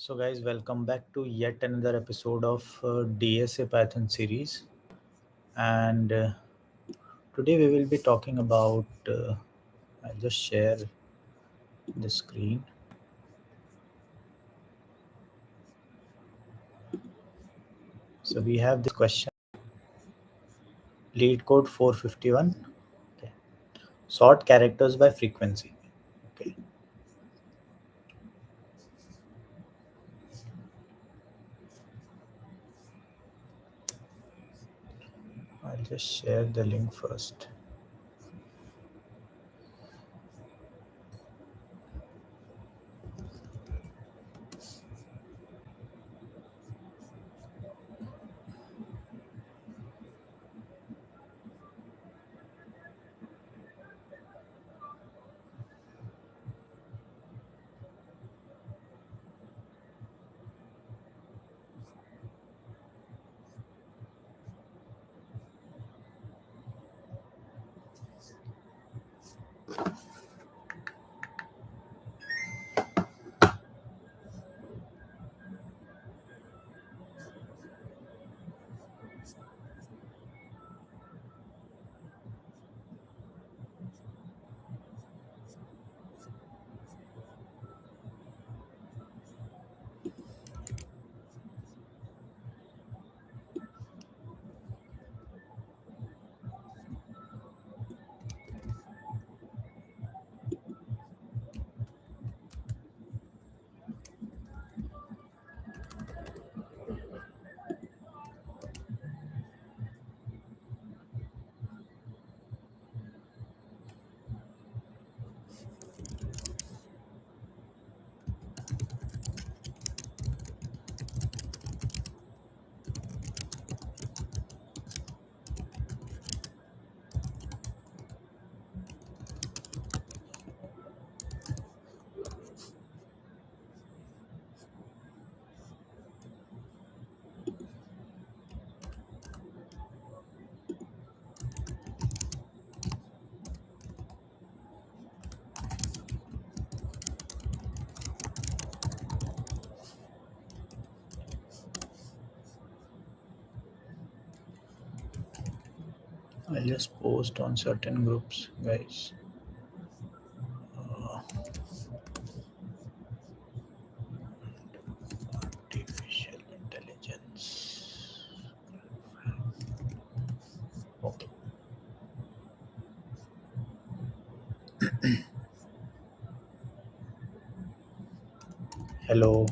So guys, welcome back to yet another episode of DSA Python series. And today we will be talking about, I'll just share the screen. So we have this question, LeetCode 451. Okay. Sort characters by frequency. Okay. I'll just share the link first. I'll just post on certain groups, guys. Artificial intelligence. Okay. Hello.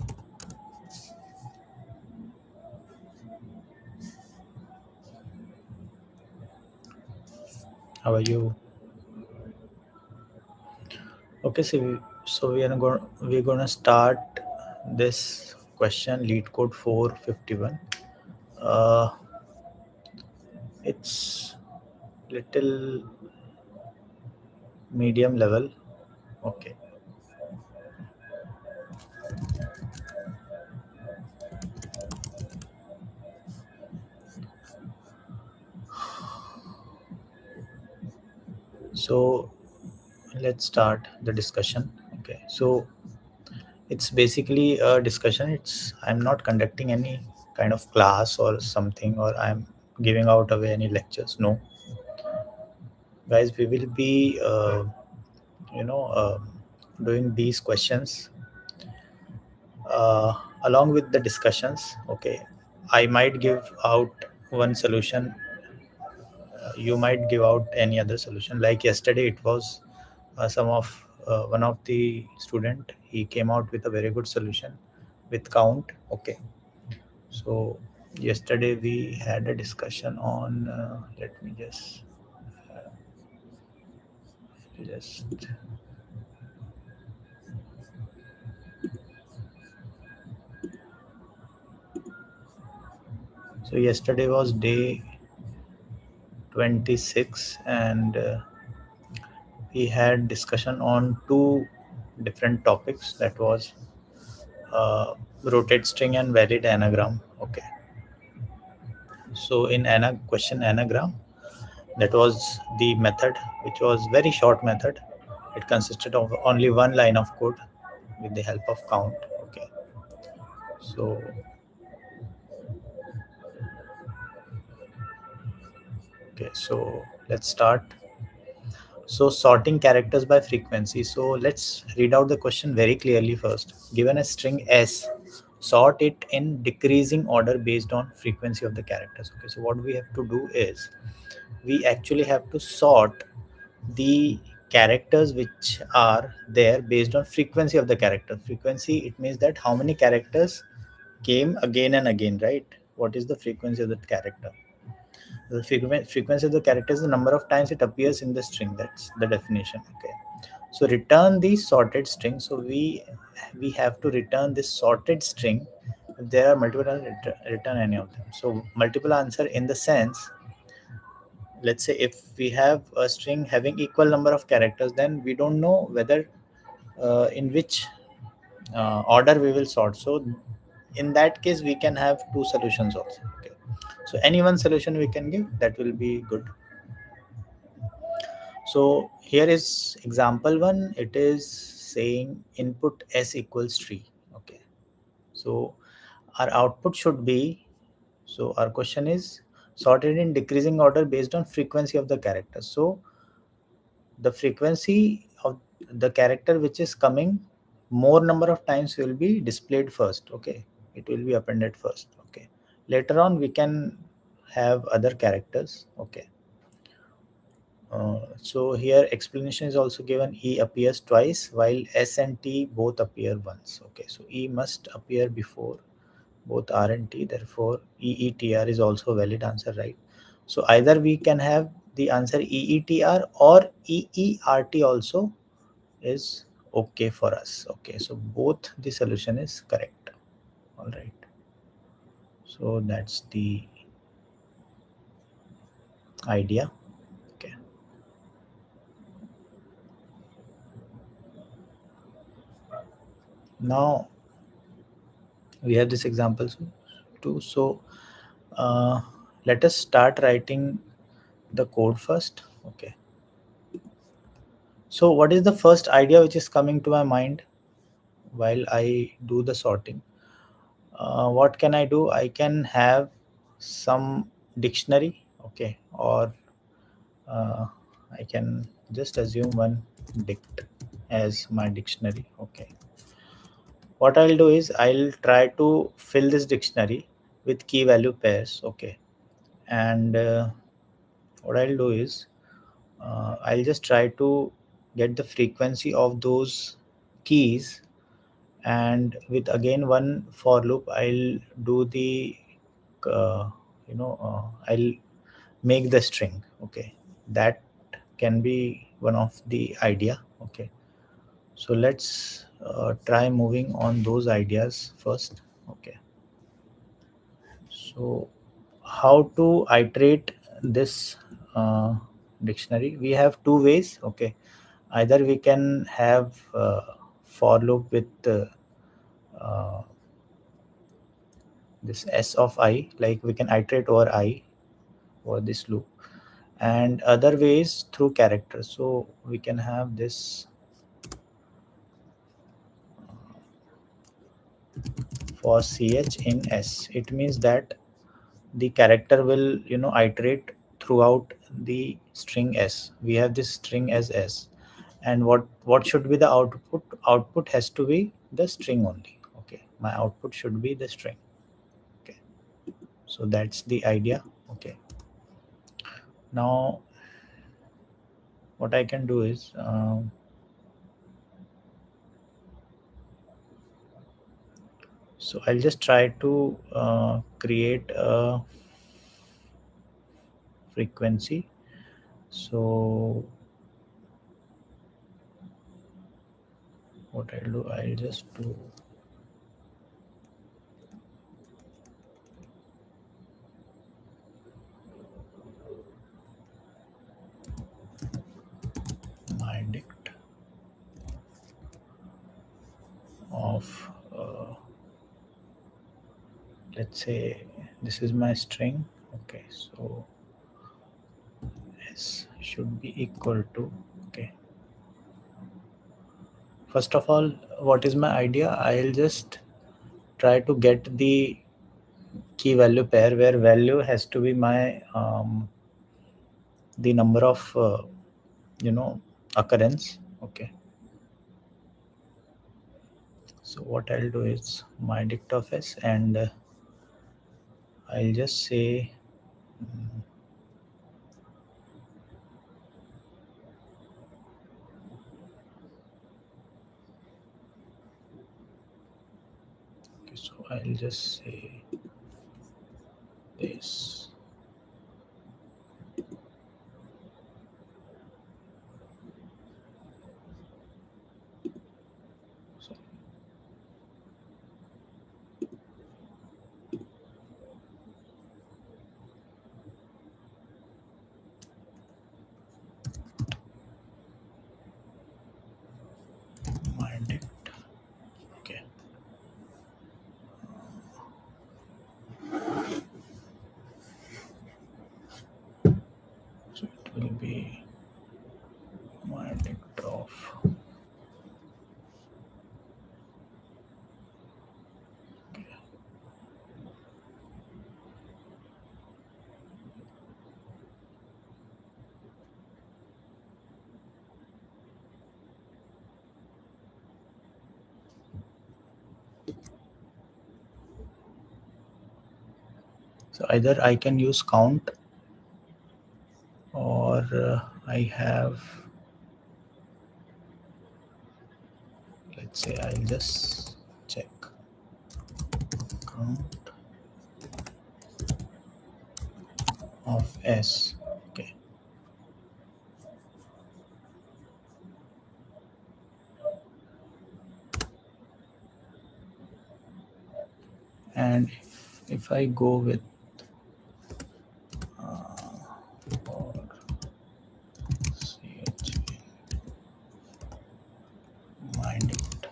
How are you? Okay, so we're gonna start this question, LeetCode 451. Uh, it's little medium level. Okay. So let's start the discussion. Okay. So it's basically a discussion. I'm not conducting any kind of class or something, or I'm giving out away any lectures. No, guys, we will be you know uh, doing these questions along with the discussions. Okay, I might give out one solution, you might give out any other solution. Like yesterday it was some of one of the student, he came out with a very good solution with count. Okay, so yesterday we had a discussion on let me just so yesterday was day 26, and we had discussion on two different topics, that was rotate string and valid anagram. Okay, so in question anagram, that was the method, which was very short method. It consisted of only one line of code with the help of count. Okay, So okay, so let's start. So sorting characters by frequency. So let's read out the question very clearly first. Given a string s, sort it in decreasing order based on frequency of the characters. Okay, so what we have to do is we actually have to sort the characters which are there based on frequency of the character. Frequency, it means that how many characters came again and again, right? What is the frequency of that character? The frequency of the character is the number of times it appears in the string. That's the definition. Okay. So return the sorted string. So we have to return this sorted string. If there are multiple, return any of them. So multiple answer in the sense, let's say if we have a string having equal number of characters, then we don't know whether in which order we will sort. So in that case, we can have two solutions also. Okay. So any one solution we can give, that will be good. So here is example one. It is saying input s equals 3. Okay. So our output should be, so our question is sorted in decreasing order based on frequency of the character. So the frequency of the character which is coming more number of times will be displayed first. Okay. It will be appended first. Okay. Later on we can have other characters. Okay. So here explanation is also given. E appears twice while S and T both appear once. Okay, so E must appear before both R and T. Therefore, EETR is also a valid answer, right? So either we can have the answer EETR or EERT also is okay for us. Okay, so both the solution is correct. All right. So that's the idea. Okay. Now we have this example too. So let us start writing the code first. Okay. So what is the first idea which is coming to my mind while I do the sorting? What can I do? I can have some dictionary. Okay. Or uh, I can just assume one dict as my dictionary. Okay. What I'll do is I'll try to fill this dictionary with key value pairs. Okay. And what I'll do is I'll just try to get the frequency of those keys, and with again one for loop I'll do the uh, I'll make the string. Okay, that can be one of the idea. Okay, so let's try moving on those ideas first. Okay, so how to iterate this uh, dictionary? We have two ways. Okay, either we can have for loop with uh, this s of I, like we can iterate over I over this loop, and other ways through characters. So we can have this for ch in s. It means that the character will iterate throughout the string s. We have this string as s, and what should be the output? Output has to be the string only. Okay, my output should be the string. Okay, so that's the idea. Okay, now what I can do is so I'll just try to create a frequency. So what I'll do, I'll just do my dict of let's say this is my string. Okay, so s should be equal to, okay, first of all, what is my idea? I'll just try to get the key value pair where value has to be my the number of occurrence. Okay, so what I'll do is my dict of s, and I'll just say okay, so I'll just say this. So my dict. Okay. So it will be my dict of okay. So either I can use count, or I have, let's say I'll just check count of s. Okay, and if I go with or ch my dict,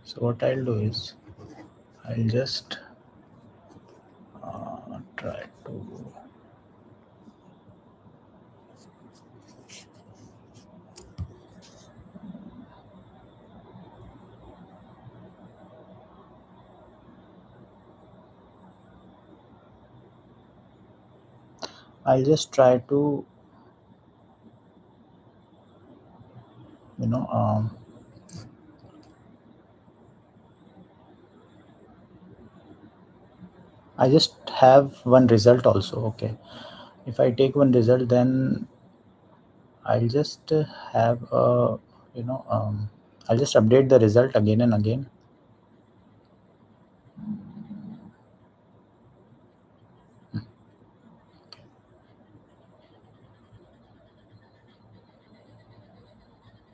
so what I'll do is I'll just try to I'll just try to you know I just have one result also. Okay, if I take one result, then I'll just have a I'll just update the result again and again.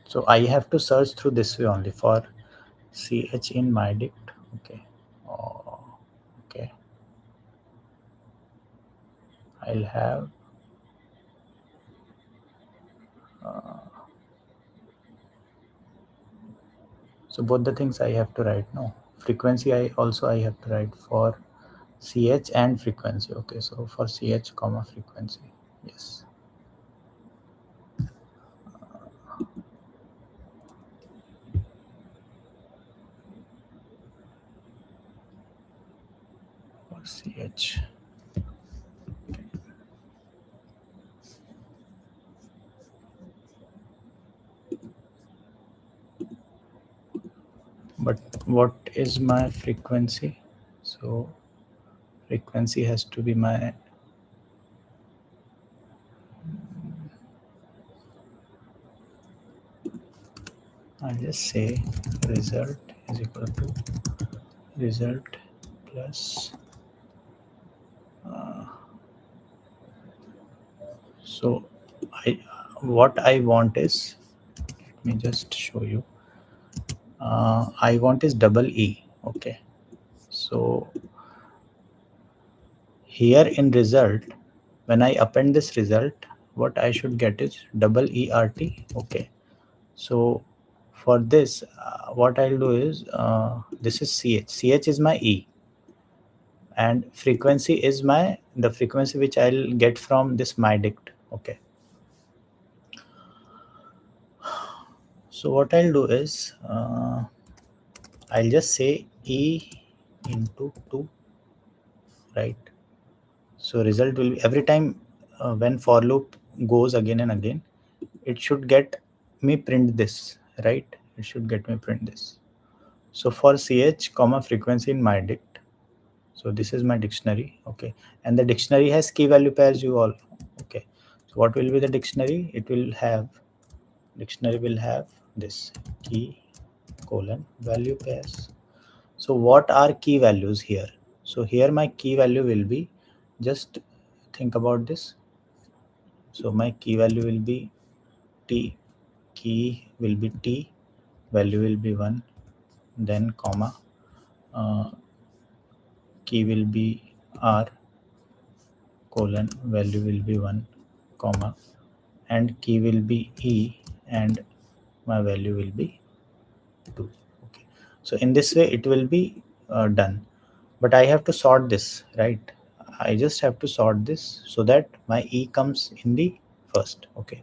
So I have to search through this way only for ch in my dict. Okay. Oh, okay. I'll have so both the things I have to write. No, frequency I have to write for ch and frequency. Okay, so for ch comma frequency. Yes. For ch. But what is my frequency? So frequency has to be my I'll just say result is equal to result plus so what I want is, let me just show you. I want is double E. Okay, so here in result, when I append this result, what I should get is double ERT. Okay, so for this, what I'll do is this is CH. CH is my E, and frequency is the frequency which I'll get from this my dict. Okay, So what I'll do is I'll just say e into 2, right? So result will be every time when for loop goes again and again, it should get me print this, right? It should get me print this. So for ch comma frequency in my dict, so this is my dictionary, okay, and the dictionary has key value pairs, you all, okay. So what will be the dictionary? It will have, dictionary will have this key colon value pairs. So what are key values here? So here my key value will be, just think about this. So my key value will be t, key will be t, value will be 1, then comma, uh, key will be r colon value will be 1 comma, and key will be e, and my value will be 2, okay. So in this way it will be done, but I have to sort this, right? I just have to sort this so that my e comes in the first, okay.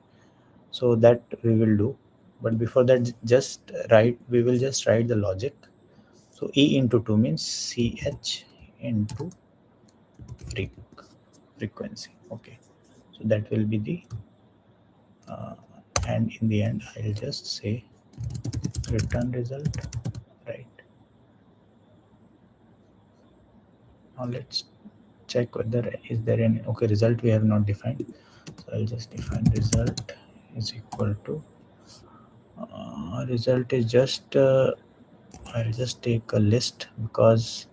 So that we will do, but before that just write, we will just write the logic. So e into 2 means ch into frequency, okay. So that will be the and in the end I'll just say return result, right? Now let's check whether is there any, okay, result we have not defined. So I'll just define result is equal to result is just I'll just take a list because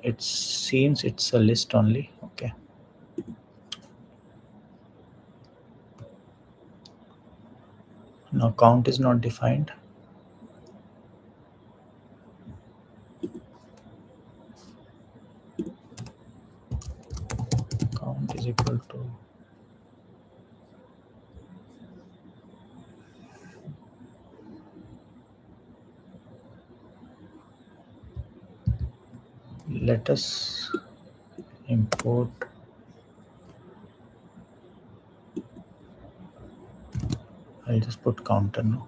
it seems it's a list only, okay. Now count is not defined. Count is equal to, let us import, I'll just put counter, no,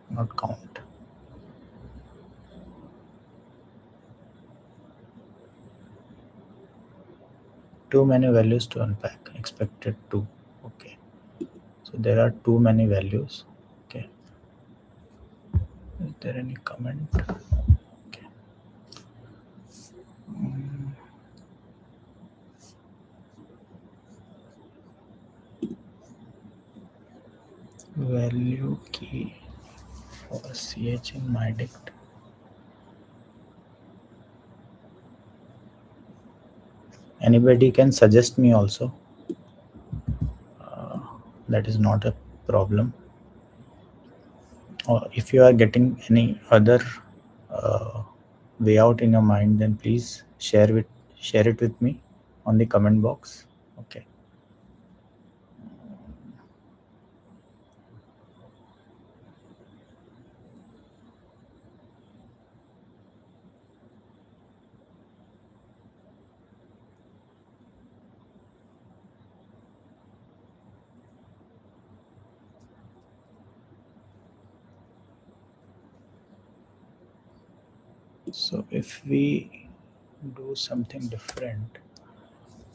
not count. Too many values to unpack, expected 2, okay. So there are too many values, okay. Is there any comment? Okay. Value key for ch in my dict. Anybody can suggest me also, that is not a problem. Or if you are getting any other uh, way out in your mind, then please share it with me on the comment box, okay. So if we do something different,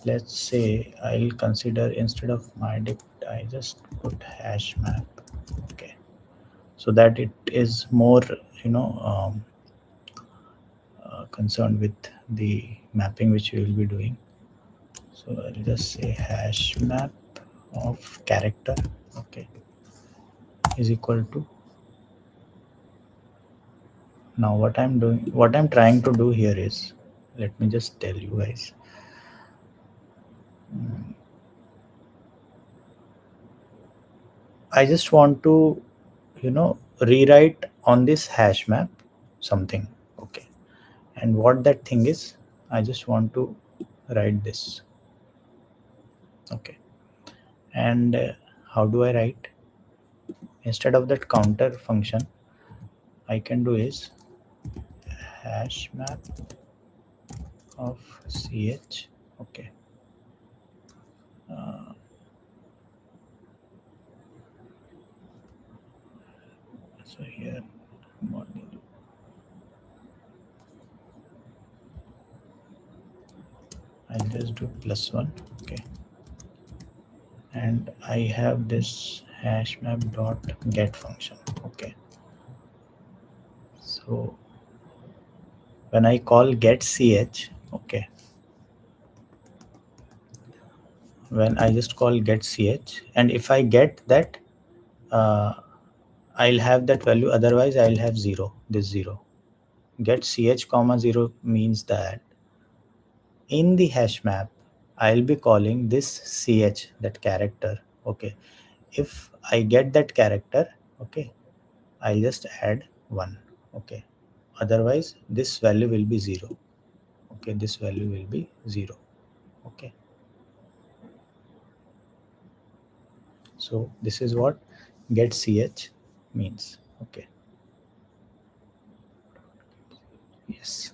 let's say I'll consider instead of my dict I just put hash map, okay, so that it is more, you know, concerned with the mapping which we will be doing. So I'll just say hash map of character, okay, is equal to, now what I'm doing, what I'm trying to do here is, let me just tell you guys. I just want to, you know, rewrite on this hash map something, okay. And what that thing is, I just want to write this, okay. And how do I write? Instead of that counter function, I can do is hash map of ch, okay. So here module, I'll just do +1. Okay, and I have this hash map dot get function. Okay, so when I call get ch, okay, when I just call get ch, and if I get that, uh, I'll have that value, otherwise I'll have 0, this 0. Get ch comma 0 means that in the hash map I'll be calling this ch, that character. Okay, if I get that character, okay, I'll just add 1. Okay, otherwise this value will be 0. Okay, this value will be 0. Okay, so this is what get ch means. Okay, yes.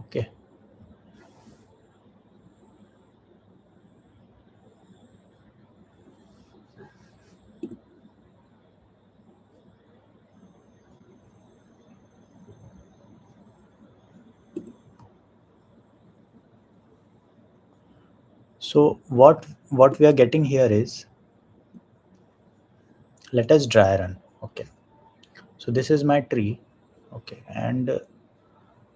Okay, so what we are getting here is, let us dry run. Okay, so this is my tree. Okay, and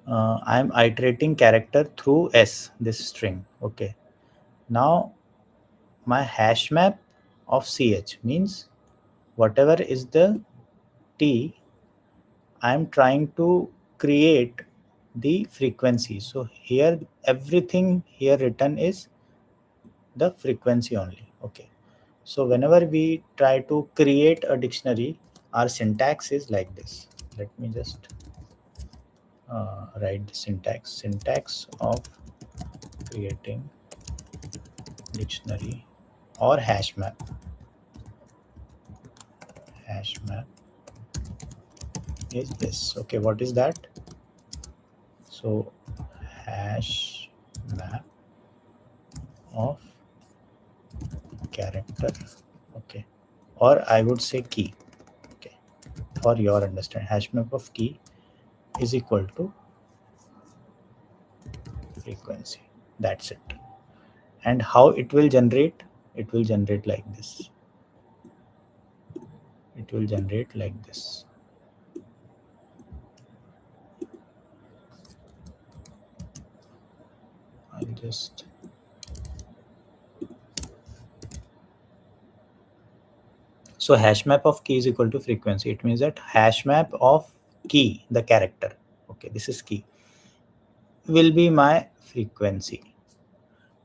I'm iterating character through s, this string. Okay, now my hash map of ch means whatever is the t, I'm trying to create the frequency. So here everything here written is the frequency only. Okay, so whenever we try to create a dictionary, our syntax is like this. Let me just write the syntax of creating dictionary or hash map is this. Okay, what is that? So hash map of character. Okay, or I would say key. Okay, for your understanding, hash map of key is equal to frequency. That's it. And how it will generate? It will generate like this. It will generate like this. I'll just, so hash map of key is equal to frequency. It means that hash map of key, the character, okay, this is key, will be my frequency.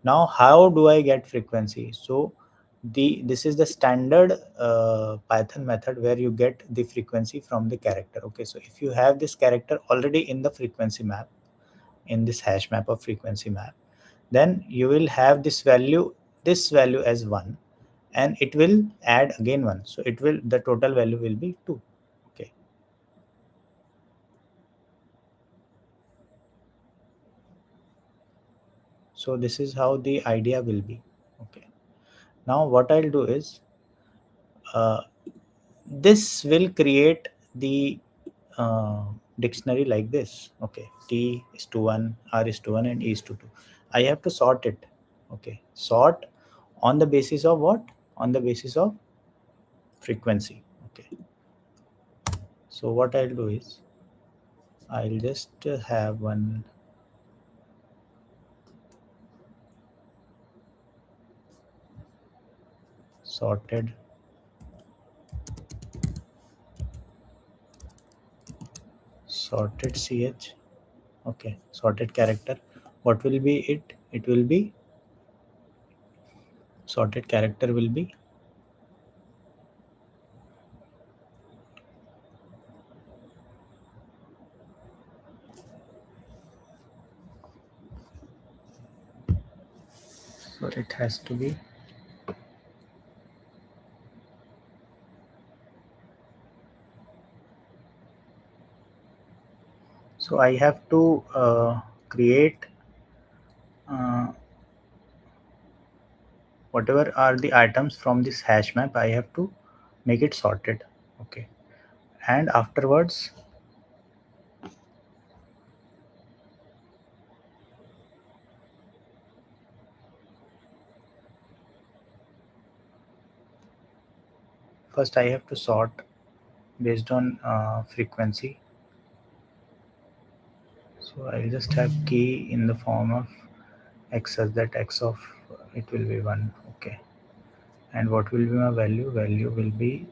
Now how do I get frequency? So this is the standard Python method where you get the frequency from the character. Okay, so if you have this character already in the frequency map, in this hash map of frequency map, then you will have this value as 1, and it will add again 1, so it will, the total value will be 2. Okay, so this is how the idea will be. Okay, now what I'll do is, uh, this will create the uh, dictionary like this. Okay, t is to 1, r is to 1, and e is to 2. I have to sort it. Okay, sort on the basis of what? On the basis of frequency. Okay, so what I'll do is, I'll just have one sorted ch. Okay, sorted character. What will be it? It will be, sorted character will be, so it has to be, so I have to create uh, whatever are the items from this hash map. I have to make it sorted. Okay, and afterwards first I have to sort based on frequency. So I'll just have key in the form of x such that x of it will be 1. Okay, and what will be my value? Value will be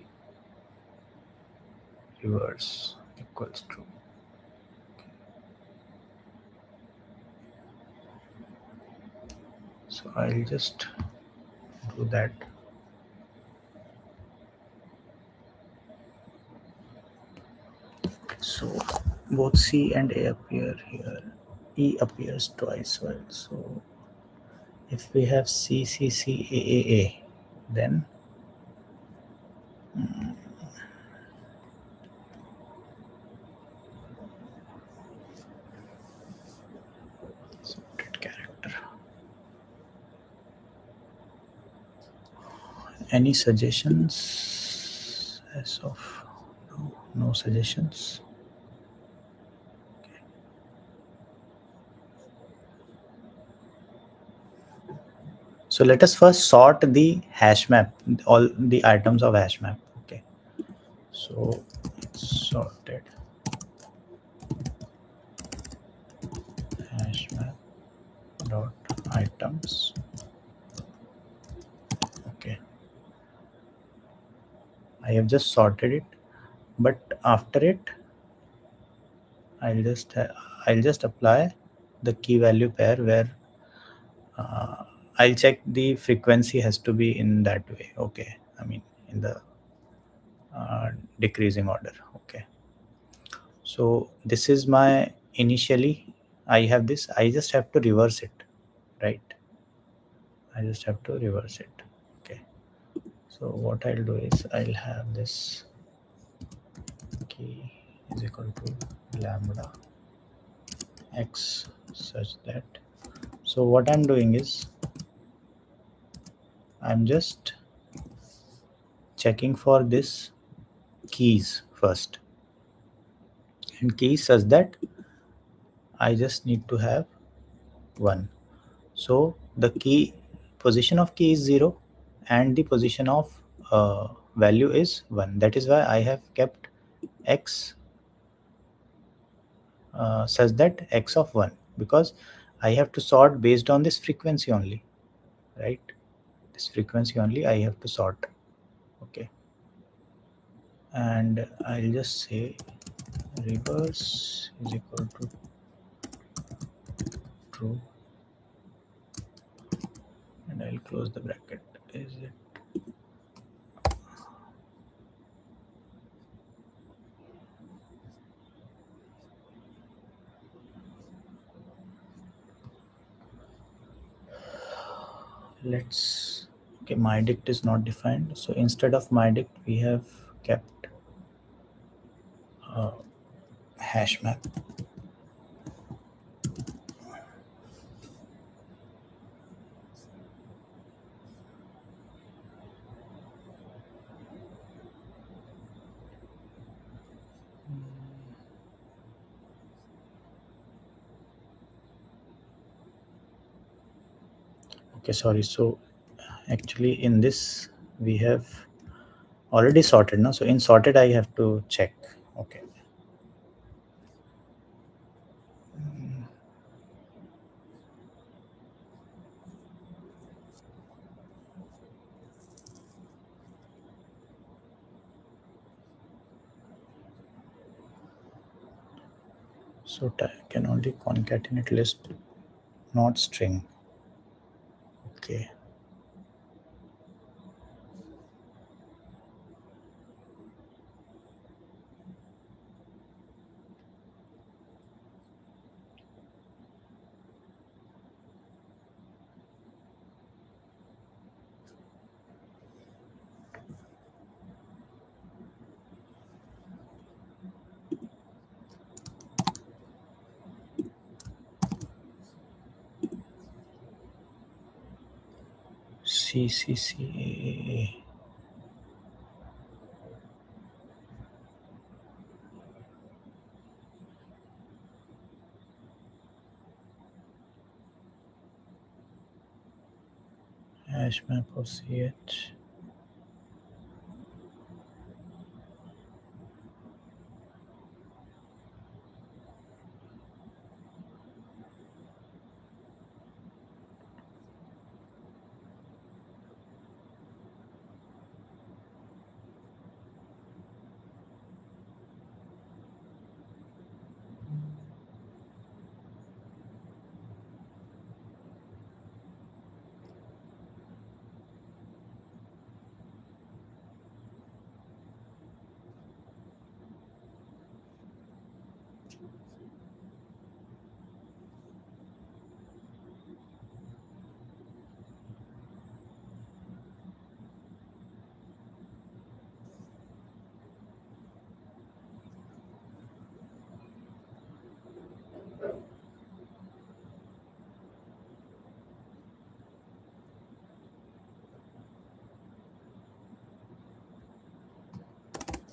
reverse equals true. So I'll just do that. So both C and A appear here. E appears twice. Well, so if we have C, C, C, A, A, A, then sorted character. Any suggestions as of no, no suggestions. So let us first sort the hash map, all the items of hash map. Okay, so it's sorted hash map dot items. Okay, I have just sorted it, but after it I'll just apply the key value pair where I'll check the frequency has to be in that way. Okay, I mean in the decreasing order. Okay, so this is my initially I have this. I just have to reverse it, right? I just have to reverse it. Okay, so what I'll do is I'll have this key is equal to lambda x such that. So what I'm doing is I'm just checking for this keys first, and keys such that I just need to have 1. So the key position of key is 0 and the position of value is 1. That is why I have kept x such that x of 1, because I have to sort based on this frequency only, right? This frequency only I have to sort. Okay, and I'll just say reverse is equal to true, and I'll close the bracket. Is it? Let's. Okay, my dict is not defined, so instead of my dict we have kept hash map. Okay, sorry. So actually in this we have already sorted now. So in sorted I have to check. Okay. So can only concatenate list, not string. Okay. C C C A A A. hash map of ch.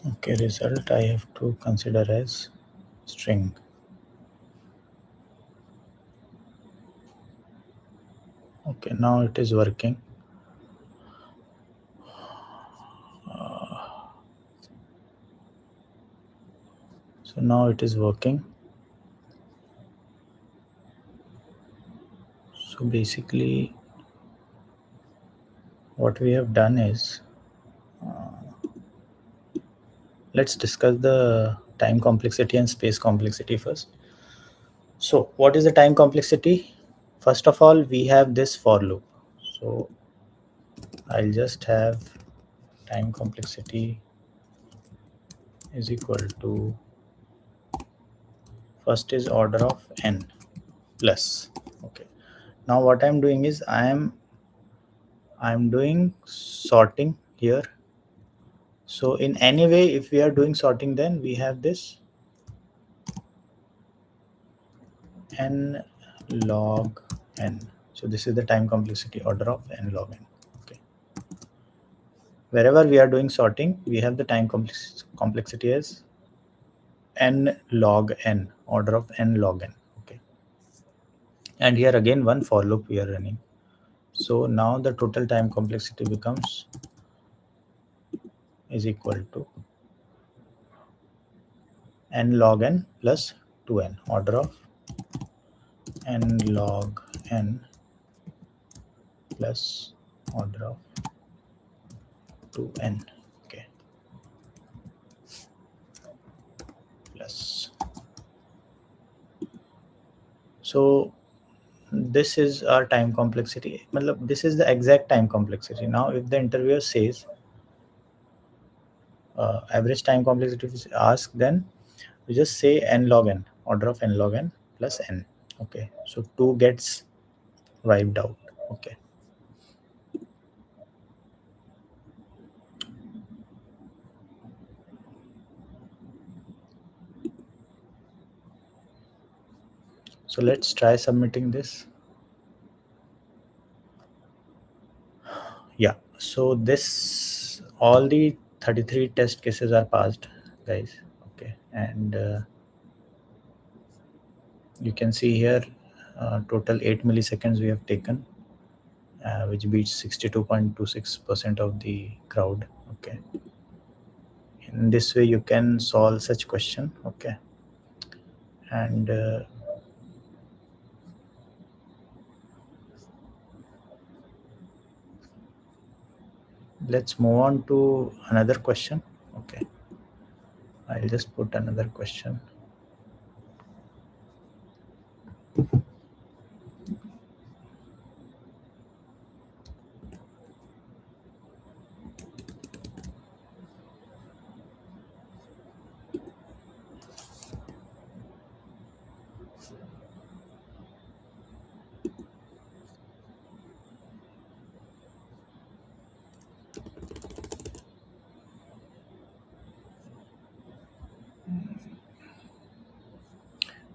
Okay, result I have to consider as string. Okay, now it is working. So now it is working. So basically what we have done is, let's discuss the time complexity and space complexity first. So what is the time complexity? First of all, we have this for loop. So I'll just have time complexity is equal to, first is order of n plus. Okay. Now what I'm doing is I'm doing sorting here. So in any way, if we are doing sorting, then we have this n log n. So this is the time complexity order of n log n. Okay. Wherever we are doing sorting, we have the time complexity as n log n, order of n log n. Okay. And here again one for loop we are running. So now the total time complexity becomes is equal to n log n plus 2n, order of n log n plus order of 2n. Okay. Plus. So this is our time complexity. This is the exact time complexity. Now if the interviewer says average time complexity is asked, then we just say n log n, order of n log n plus n. Okay, so 2 gets wiped out. Okay. So let's try submitting this. Yeah, so this, all the 33 test cases are passed, guys. Okay, and you can see here total 8 milliseconds we have taken, which beats 62.26% of the crowd. Okay, in this way you can solve such question. Okay, and let's move on to another question. Okay, I'll just put another question.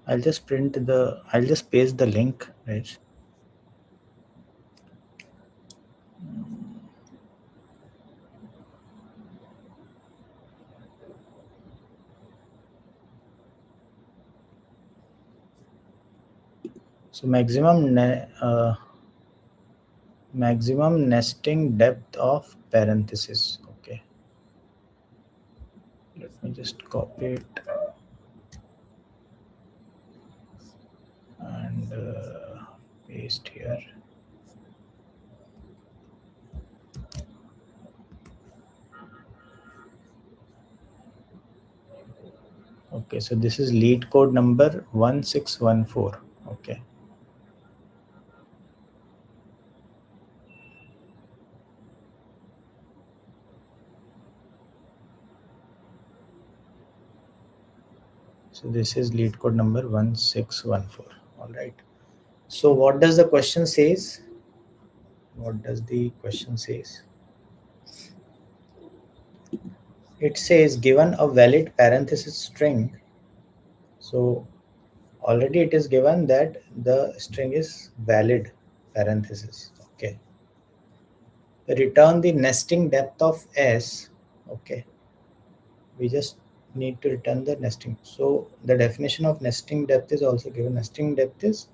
I'll just paste the link, right? So maximum Maximum nesting depth of parenthesis. Okay, let me just copy it and paste here. Okay, so this is lead code number 1614. Okay. So this is lead code number 1614. All right. So what does the question says? What does the question says? It says given a valid parenthesis string. So already it is given that the string is valid parenthesis. Okay. Return the nesting depth of s. Okay. We just need to return the nesting. So the definition of nesting depth is also given. Nesting depth is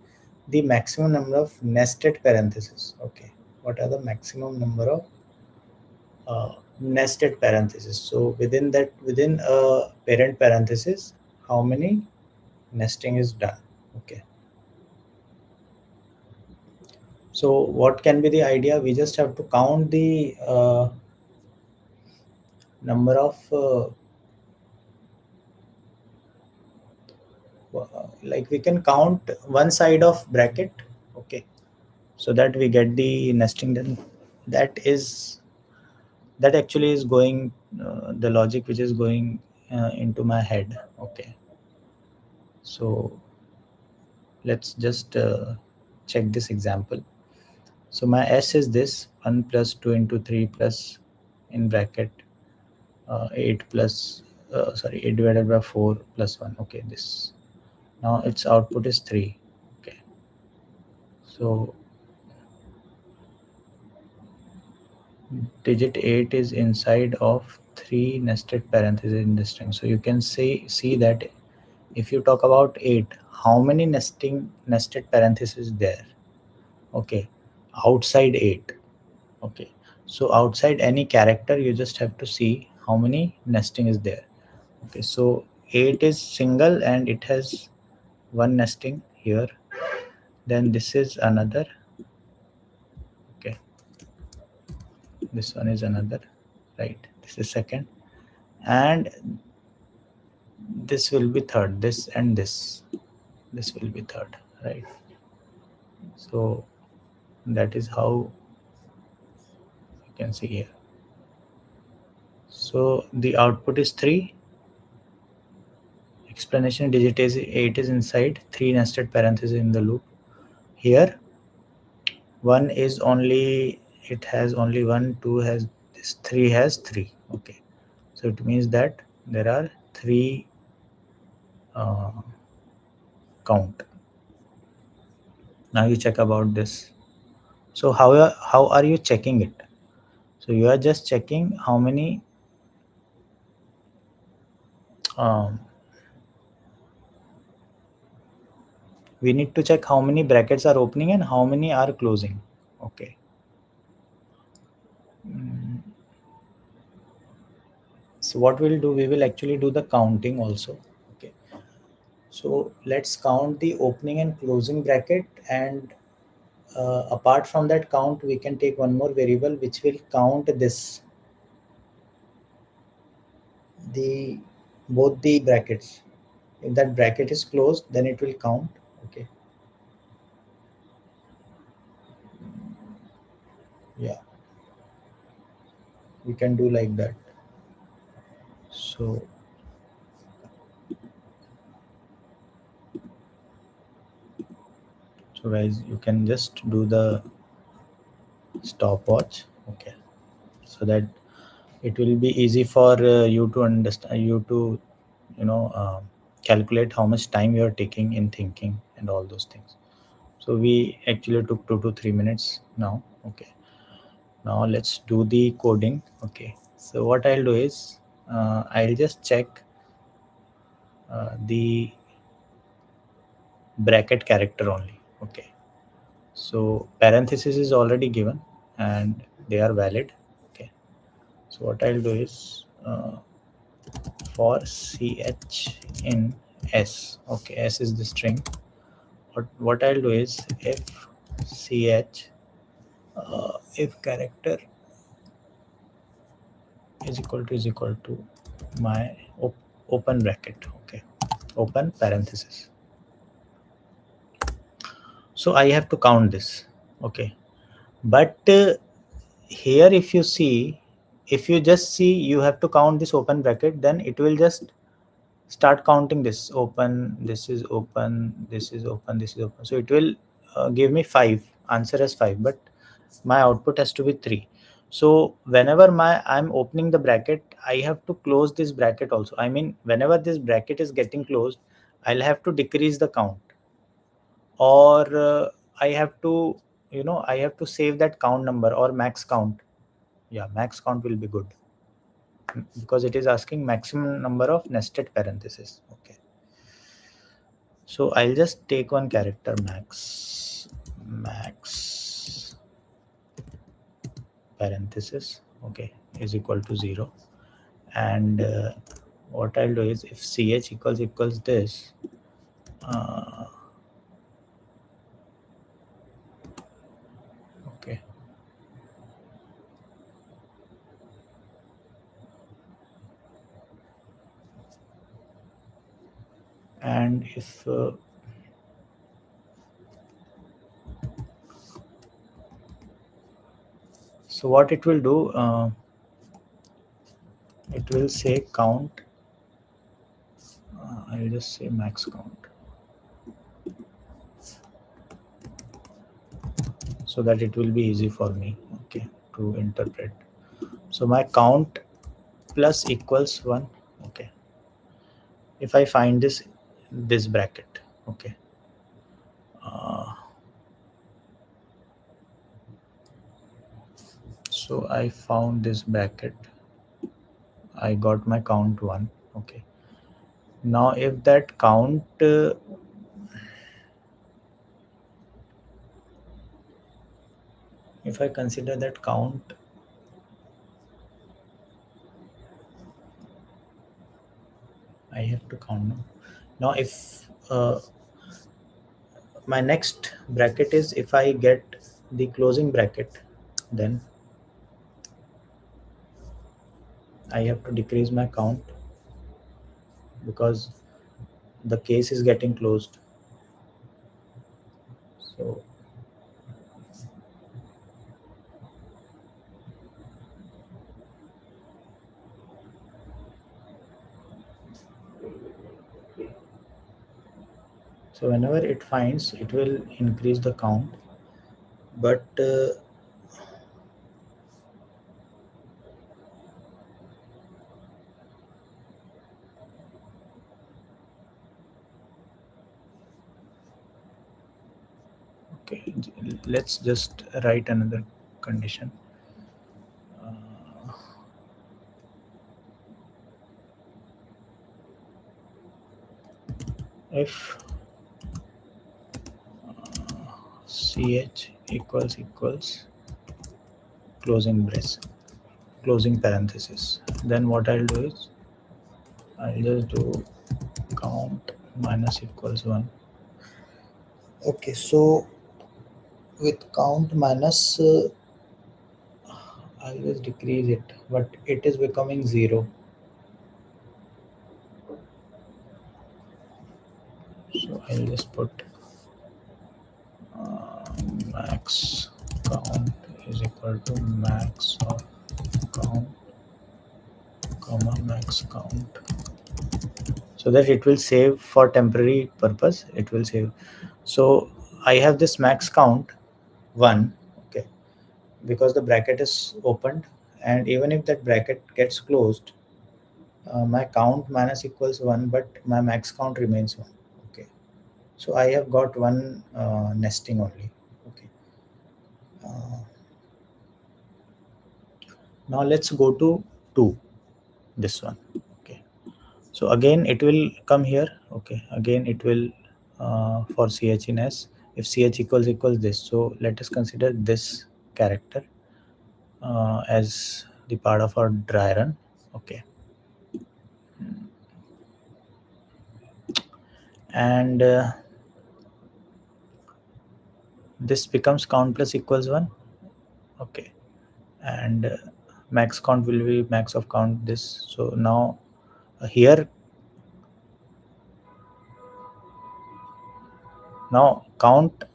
the maximum number of nested parentheses. Okay. What are the maximum number of nested parentheses? So within a parent parenthesis, how many nesting is done? Okay. So what can be the idea? We just have to count the number of like we can count one side of bracket. Okay, so that we get the nesting. Then that is that actually is going the logic which is going into my head. Okay, so let's just check this example. So my s is this 1 plus 2 into 3 plus in bracket 8 plus 8 divided by 4 plus 1. Okay, this now its output is 3. Okay, so digit 8 is inside of 3 nested parentheses in the string. So you can see that if you talk about 8, how many nested parentheses there? Okay, outside 8. Okay, so outside any character you just have to see how many nesting is there. Okay, so 8 is single and it has one nesting here. Then this is another. Okay, this one is another, right? This is second, and this will be third. This and this will be third, right? So that is how you can see here. So the output is 3. Explanation digit is 8 is inside 3 nested parentheses in the loop. Here 1 is only, it has only 1, 2 has this, 3 has 3. Okay, so it means that there are 3 uh, count. Now you check about this. So how are you checking it? So you are just checking how many um, we need to check how many brackets are opening and how many are closing. Okay. Mm, so what we'll do, we will actually do the counting also. Okay, so let's count the opening and closing bracket, and apart from that count we can take one more variable which will count this, the both the brackets. If that bracket is closed, then it will count. Okay, yeah, we can do like that. So guys, you can just do the stopwatch. Okay, so that it will be easy for you to understand, you to calculate how much time you are taking in thinking and all those things. So we actually took 2 to 3 minutes now. Okay, now let's do the coding. Okay, so what I'll do is I'll just check the bracket character only. Okay, So parenthesis is already given and they are valid. Okay, so what I'll do is for ch in s. Okay, s is the string. What I'll do is if character is equal to my open bracket. Okay, open parenthesis. So I have to count this. Okay, but here if you see, if you just see, you have to count this open bracket, then it will just start counting this open, this is open, this is open, this is open. So it will give me 5, answer as 5, but my output has to be 3. So whenever I'm opening the bracket, I have to close this bracket also. I mean, whenever this bracket is getting closed, I'll have to decrease the count, or I have to, I have to save that count number or max count. Yeah, max count will be good because it is asking maximum number of nested parentheses. Okay, so I'll just take one character, max parenthesis, okay, is equal to 0. And what I'll do is if ch equals this, okay, and if so what it will do, it will say count, I'll just say max count so that it will be easy for me, okay, to interpret. So my count plus equals 1. Okay, if I find this bracket, okay, so I found this bracket, I got my count 1. Okay, now if that count if I consider that count I have to count now if my next bracket is if I get the closing bracket, then I have to decrease my count because the case is getting closed. So whenever it finds, it will increase the count, but okay, let's just write another condition. If ch equals closing brace, closing parenthesis, then what I'll do is I'll just do count minus equals 1. Okay, so with count minus I'll just decrease it, but it is becoming 0. So I'll just put max count is equal to max of count comma max count, so that it will save for temporary purpose, it will save. So I have this max count 1, okay, because the bracket is opened, and even if that bracket gets closed, my count minus equals 1, but my max count remains 1. Okay, so I have got one nesting only. Okay, now let's go to 2, this one. Okay, so again it will come here. Okay, again it will for ch in s, if ch equals this. So let us consider this character as the part of our dry run. Okay, and this becomes count plus equals 1. Okay, and max count will be max of count this. So now here, now count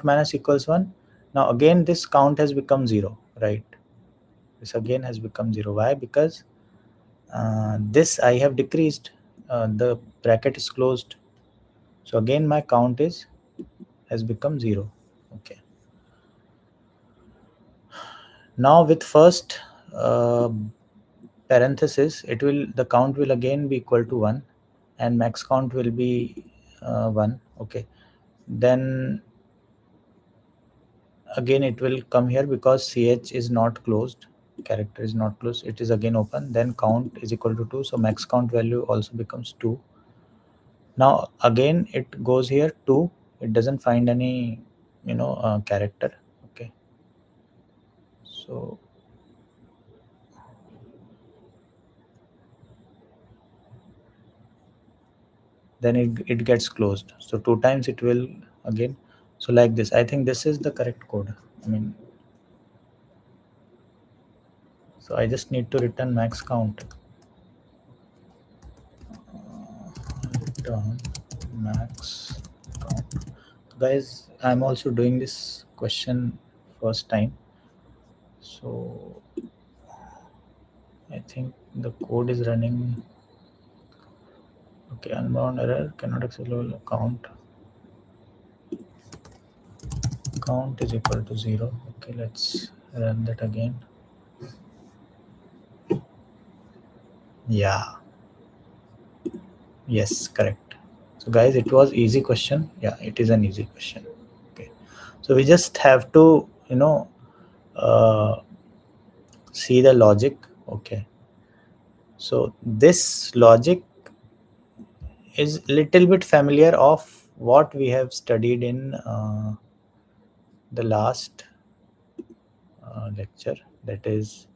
minus equals 1. Now again this count has become 0, right? This again has become 0. Why? Because this I have decreased, the bracket is closed, so again my count has become 0. Okay, now with first uh, parenthesis, the count will again be equal to 1, and max count will be 1. Okay, then again it will come here because ch is not closed, character is not closed, it is again open, then count is equal to 2, so max count value also becomes 2. Now again it goes here 2, it doesn't find any character. Okay, so then it gets closed, so 2 times it will again. So like this, I think this is the correct code. I mean, so I just need to return max count, return max count. Guys, I'm also doing this question first time, so I think the code is running. Okay, unbound error, cannot access level count. Count is equal to 0. Okay, let's run that again. Yeah, yes, correct. So guys, it was easy question. Yeah, it is an easy question. Okay, so we just have to uh, see the logic. Okay, so this logic is little bit familiar of what we have studied in the last lecture, that is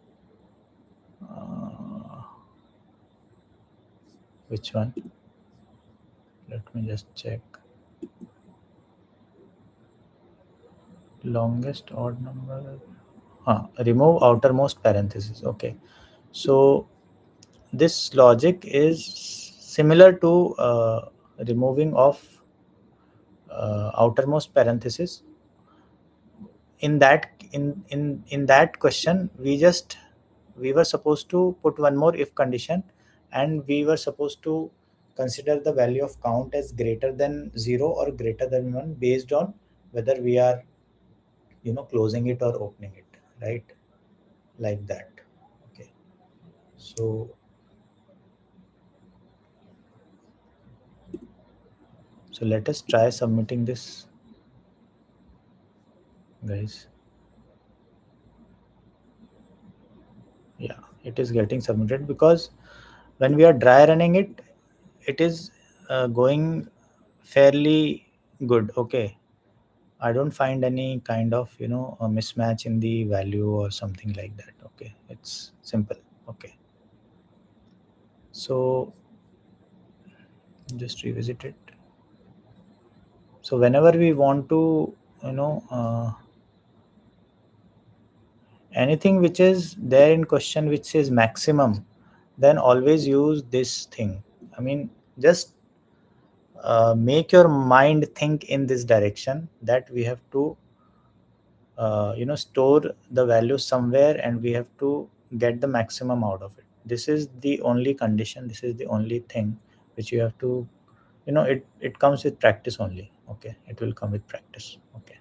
which one, let me just check. Longest odd number, remove outermost parenthesis. Okay, so this logic is similar to removing of outermost parenthesis. In that question, we were supposed to put one more if condition, and we were supposed to consider the value of count as greater than 0 or greater than 1 based on whether we are closing it or opening it, right? Like that. Okay, so let us try submitting this, guys. Yeah, it is getting submitted because when we are dry running it, it is going fairly good. Okay, I don't find any kind of a mismatch in the value or something like that. Okay, it's simple. Okay, so just revisit it. So whenever we want to you know anything which is there in question which says maximum, then always use this thing. I mean, just make your mind think in this direction, that we have to store the value somewhere, and we have to get the maximum out of it. This is the only condition, this is the only thing which you have to it comes with practice only. Okay, it will come with practice. Okay,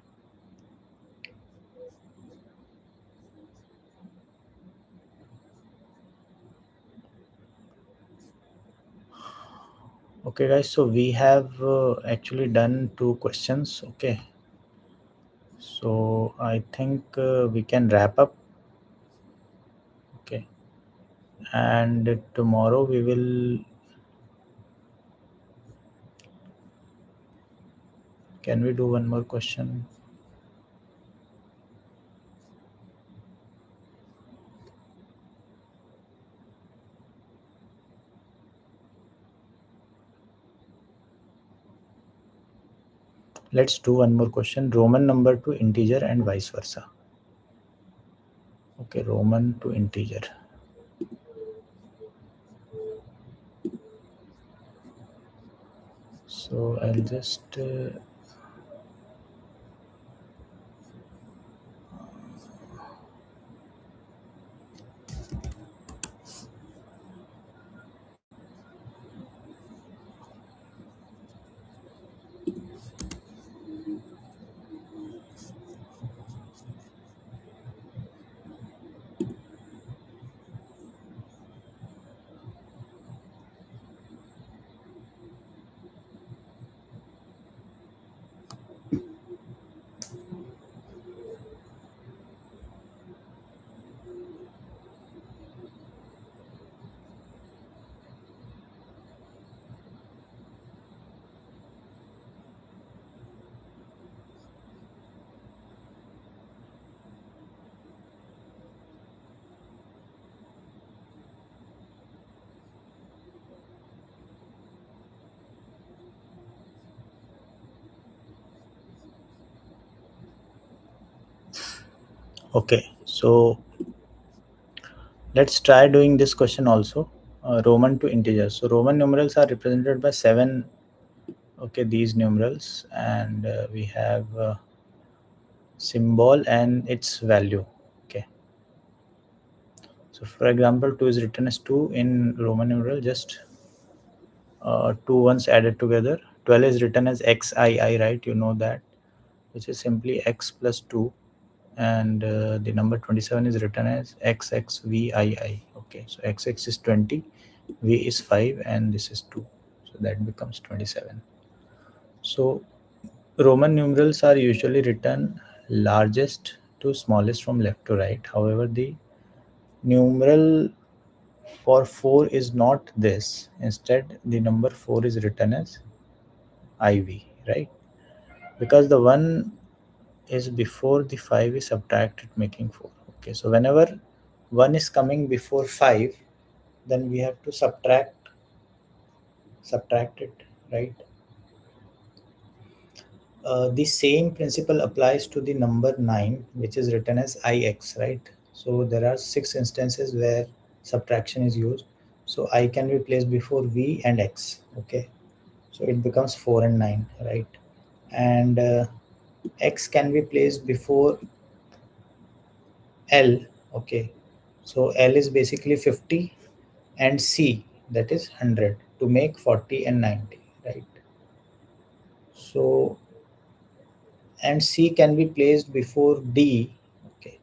okay guys, so we have actually done two questions. Okay, so I think we can wrap up. Okay, and tomorrow we will Can we do one more question? Let's do one more question. Roman number to integer and vice versa. Okay, Roman to integer. So I'll just okay. So let's try doing this question also. Roman to integer. So Roman numerals are represented by 7. Okay, these numerals, and we have symbol and its value. Okay. So for example, 2 is written as 2 in Roman numeral, just two ones added together. 12 is written as xii, right? You know that, which is simply x plus 2. And the number 27 is written as xxvii. Okay, so xx is 20, v is 5, and this is 2. So that becomes 27. So Roman numerals are usually written largest to smallest from left to right. However, the numeral for 4 is not this. Instead, the number 4 is written as IV, right? Because the 1 is before the 5 is subtracted, making 4. Okay, so whenever 1 is coming before 5, then we have to subtract it, right? The same principle applies to the number 9, which is written as ix, right? So there are 6 instances where subtraction is used. So I can be placed before v and x. Okay, so it becomes 4 and 9, right? And x can be placed before L. Okay, so L is basically 50, and C, that is 100, to make 40 and 90, right? So, and C can be placed before D. Okay,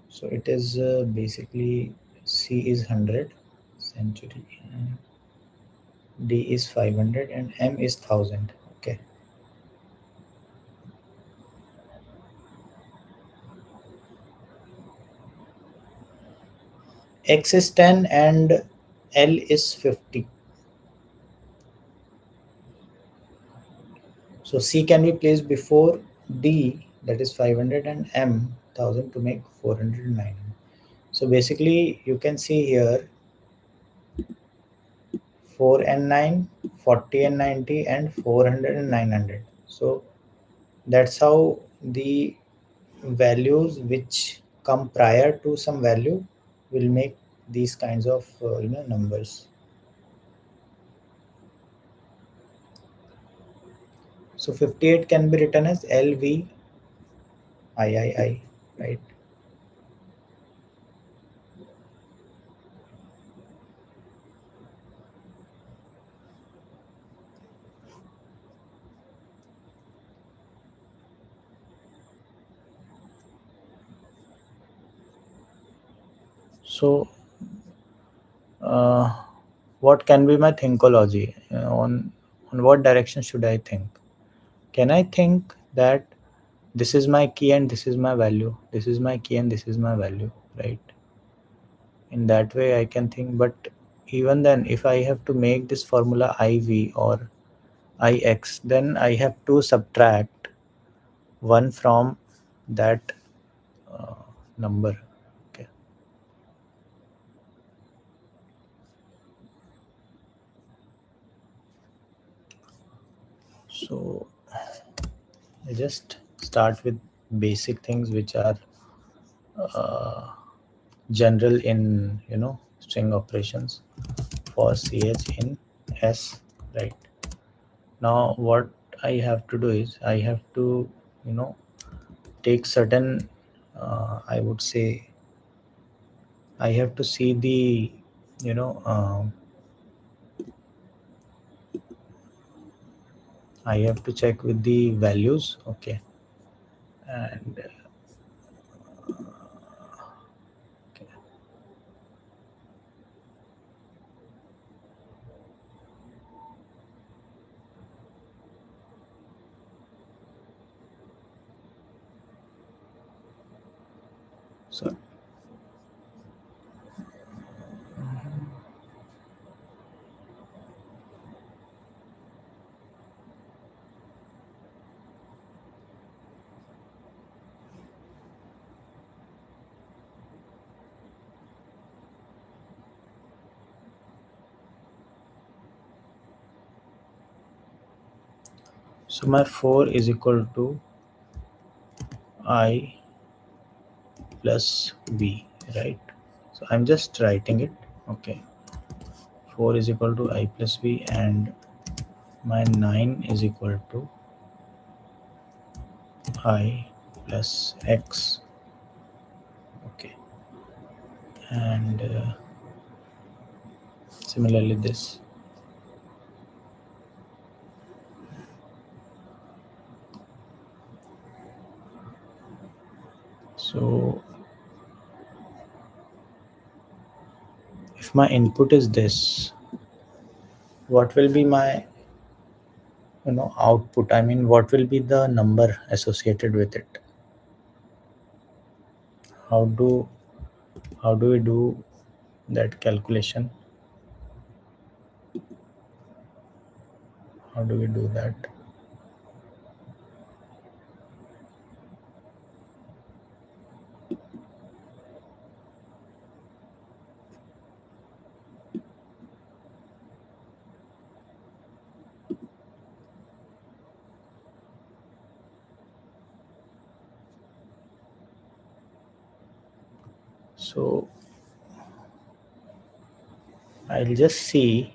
so it is basically C is 100 century, and D is 500, and M is 1000. Okay, X is 10 and L is 50. So C can be placed before D, that is 500, and M 1000, to make 409. So basically, you can see here 4 and 9, 40 and 90, and 400 and 900. So that's how the values which come prior to some value will make these kinds of numbers. So 58 can be written as LVIII, right? So uh, what can be my thinkology? On what direction should I think? Can I think that this is my key and this is my value, this is my key and this is my value, right? In that way I can think. But even then, if I have to make this formula IV or IX, then I have to subtract 1 from that uh, number. Okay. So I just start with basic things which are general in string operations for ch in s, right? Now what I have to do is I have to you know take certain I would say I have to see the you know I have to check with the values. Okay. And okay. So my 4 is equal to I plus b, right? So I'm just writing it. Okay. 4 is equal to I plus b, and my 9 is equal to I plus x. Okay. And similarly this. So if my input is this, what will be my output? I mean, what will be the number associated with it? how do how do we do that calculation? How do we do that? So I'll just see.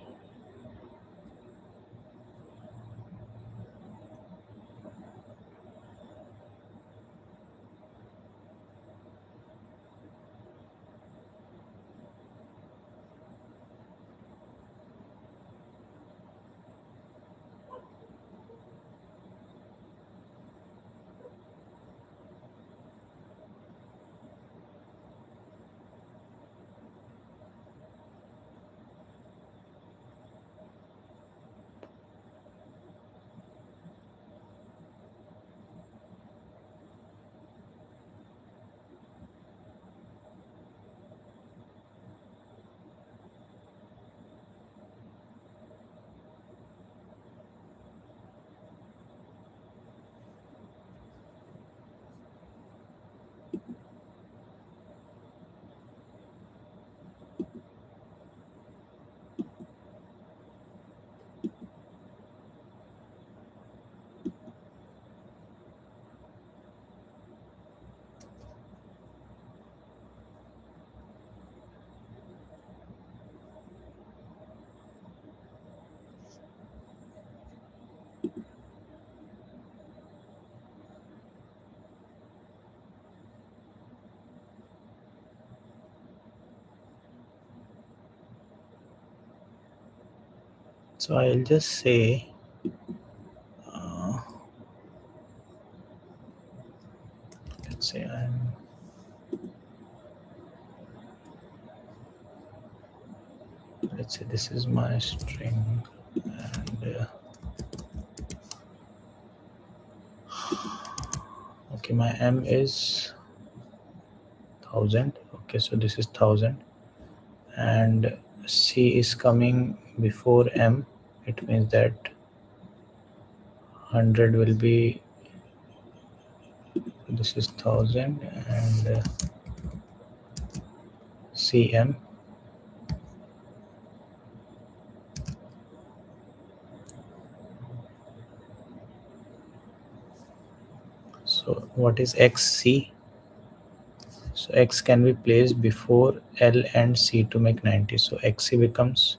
So I'll just say let's say let's say this is my string, and okay, my m is 1000. Okay, so this is 1000, and C is coming before M, it means that 100 will be, this is 1000, and CM. So what is XC? So X can be placed before L and C to make 90. So XC becomes,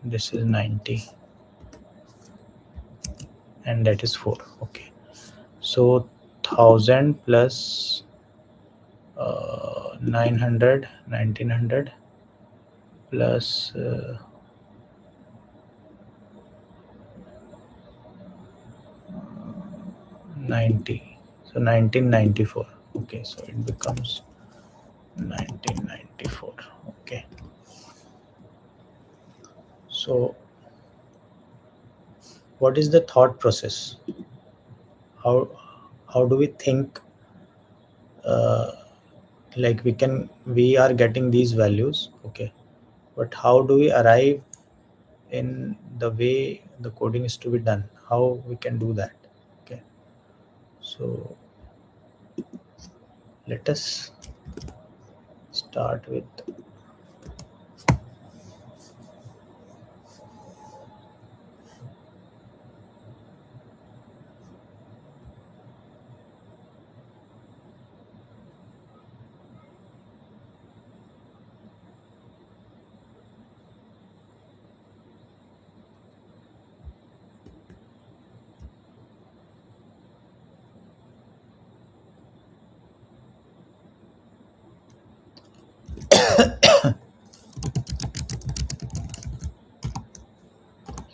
this is 90, and that is 4. Okay. So 1000 plus 900, 1900 plus 90. So 1994. Okay, so it becomes 1994. Okay. So what is the thought process? How do we think, uh, like we are getting these values, okay, but how do we arrive in the way the coding is to be done? How we can do that? Okay, so let us start with,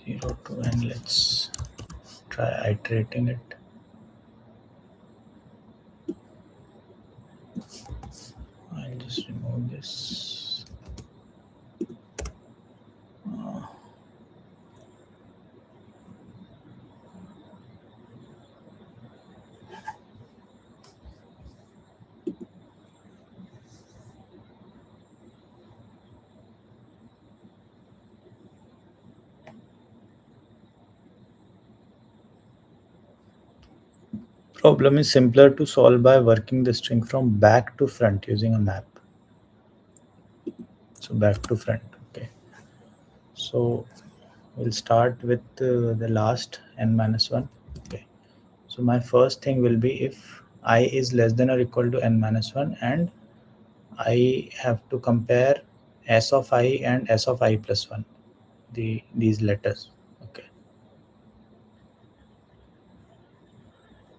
zero to n. Let's try iterating it. I'll just remove this. Problem is simpler to solve by working the string from back to front using a map. So back to front. Okay. So we'll start with the last n minus 1. Okay. So my first thing will be if I is less than or equal to n minus 1, and I have to compare s of I and s of I plus 1, these letters. Okay.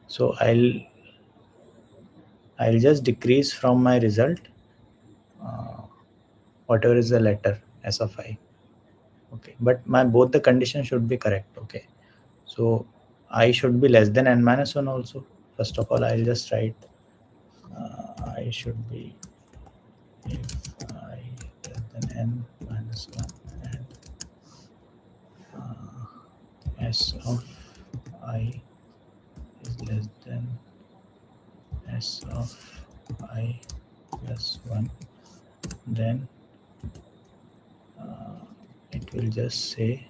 So I'll just decrease from my result uh, whatever is the letter s of I. Okay, but my both the conditions should be correct. Okay, so I should be less than n minus 1 also. First of all, I'll just write I should be if I less than n minus 1 and s of I is less than s of I plus 1, then it will just say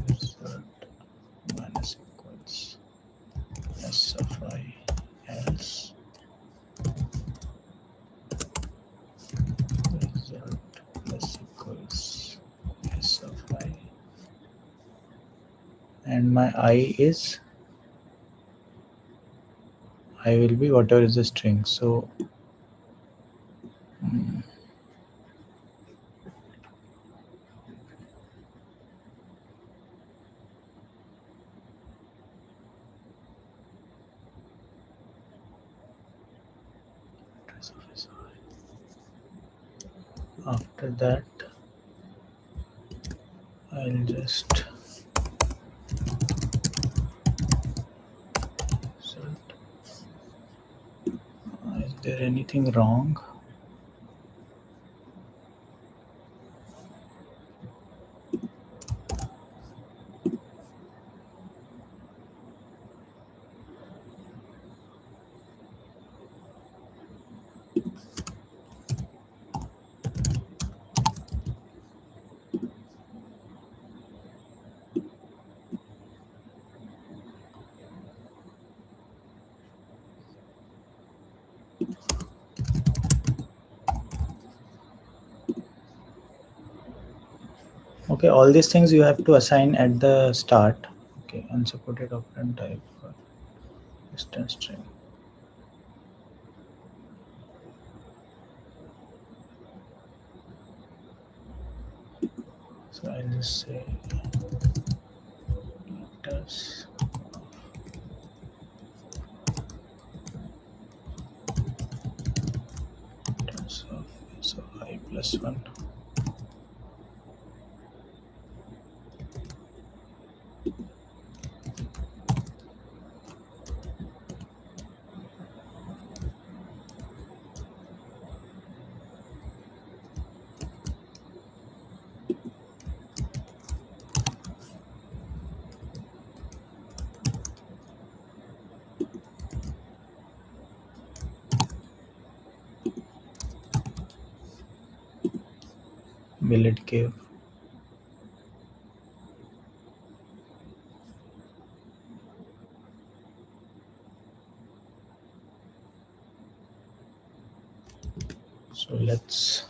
result minus equals s of I else result plus equals s of I, and my I will be whatever is the string. So after that I'll just result. Is there anything wrong? Okay, all these things you have to assign at the start. Okay, unsupported operand type for distance string. So I'll just say letters so I plus 1. Will it give? So let's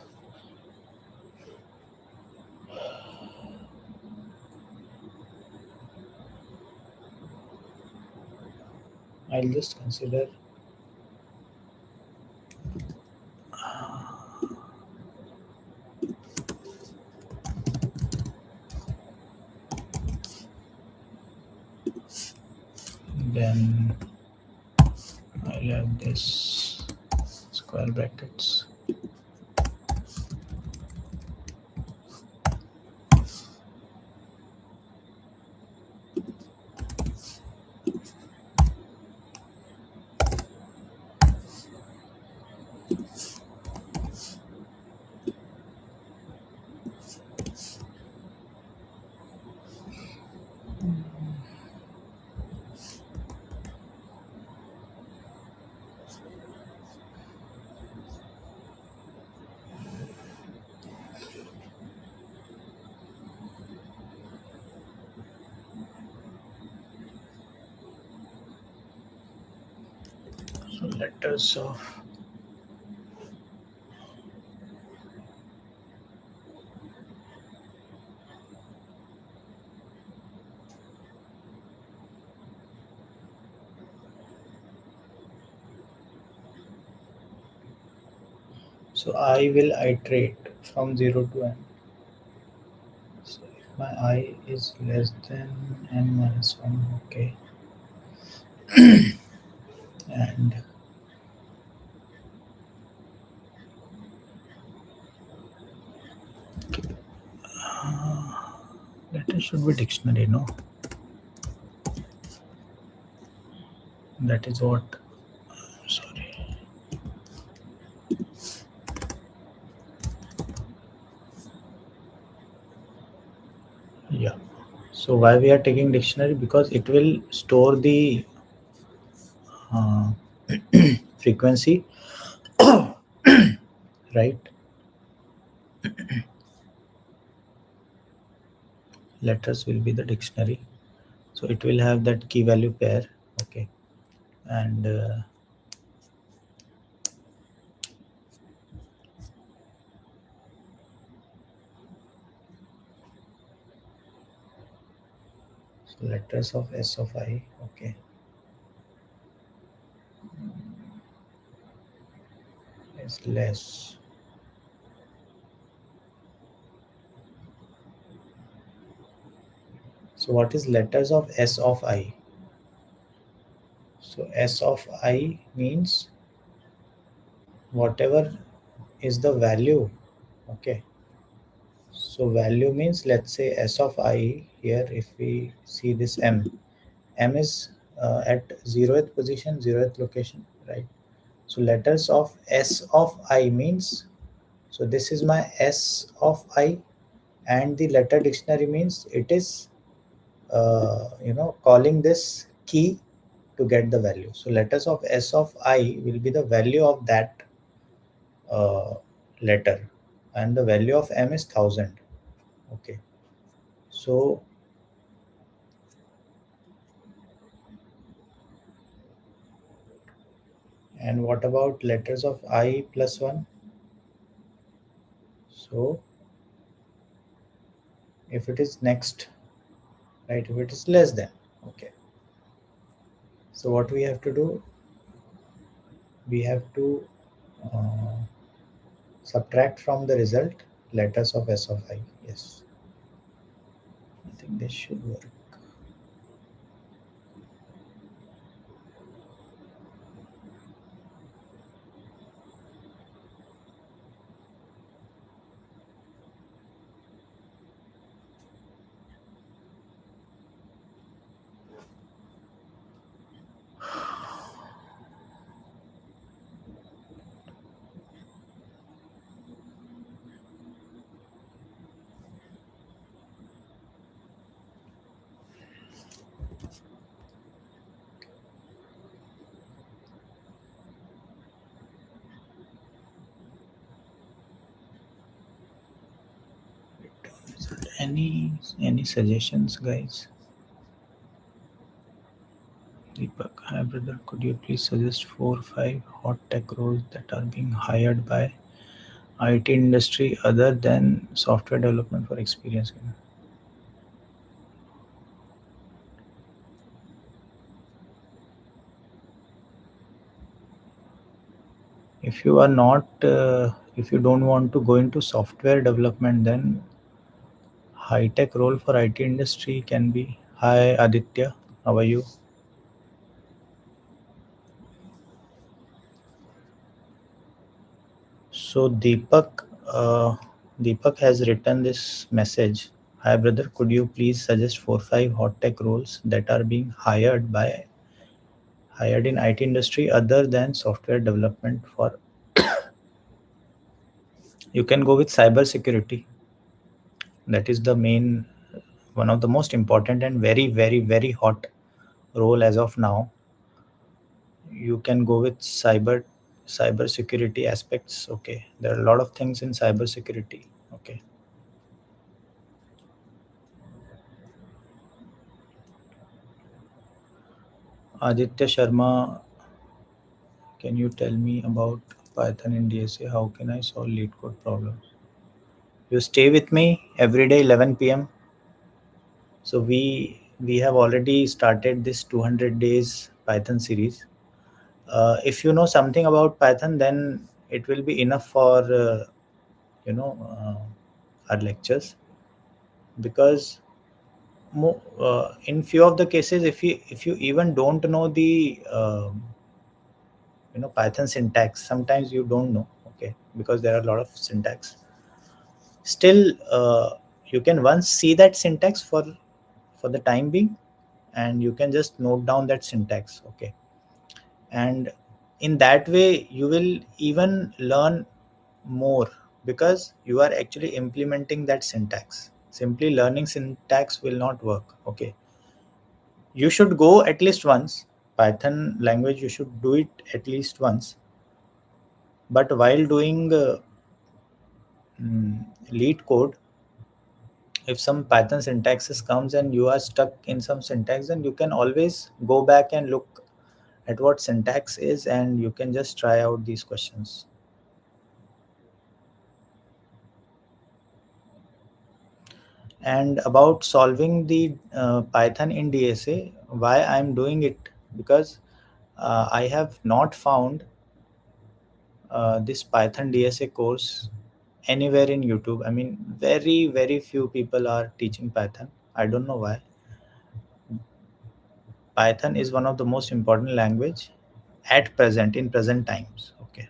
I'll just consider then I'll have this square brackets. So letters of so I will iterate from 0 to n. So if my I is less than n minus 1, okay, and letter should be dictionary, no? That is what. Sorry. Yeah. So why we are taking dictionary? Because it will store the uh, frequency, right? Letters will be the dictionary, so it will have that key value pair. Okay, and so letters of S of I. Okay, is less. So what is letters of S of I? So S of I means whatever is the value. Okay, so value means, let's say S of I here, if we see this M is at 0th position, 0th location, right? So letters of S of I means, so this is my S of I, and the letter dictionary means it is calling this key to get the value. So letters of S of I will be the value of that uh, letter, and the value of M is 1000. Okay, so and what about letters of I plus 1? So if it is next, right? If it is less than, okay. So what we have to do, we have to uh, subtract from the result letters of s of I. Yes, I think this should work. Any suggestions, guys? Deepak, hi brother, could you please suggest 4 or 5 hot tech roles that are being hired by IT industry other than software development for experience? If you are not, if you don't want to go into software development, then high tech role for IT industry can be. Hi Aditya, how are you? So Deepak has written this message. Hi brother, could you please suggest 4 or 5 hot tech roles that are being hired in IT industry other than software development for. You can go with cyber security. That is the main, one of the most important and very very very hot role as of now. You can go with cyber security aspects. Okay, there are a lot of things in cyber security. Okay. Aditya Sharma, can you tell me about Python in DSA? How can I solve lead code problems? You stay with me every day 11 p.m. So we have already started this 200 days Python series. If you know something about Python, then it will be enough for you know our lectures, because in few of the cases, if you even don't know the Python syntax, sometimes you don't know, okay, because there are a lot of syntax. Still, you can once see that syntax for the time being, and you can just note down that syntax, okay. And in that way you will even learn more, because you are actually implementing that syntax. Simply learning syntax will not work, okay. You should go at least once. Python language, you should do it at least once. But while doing lead code, if some Python syntaxes comes and you are stuck in some syntax, then you can always go back and look at what syntax is, and you can just try out these questions. And about solving the Python in DSA, why I'm doing it, because I have not found this Python DSA course anywhere in YouTube. I mean, very very few people are teaching Python. I don't know why. Python is one of the most important language at present, in present times, okay.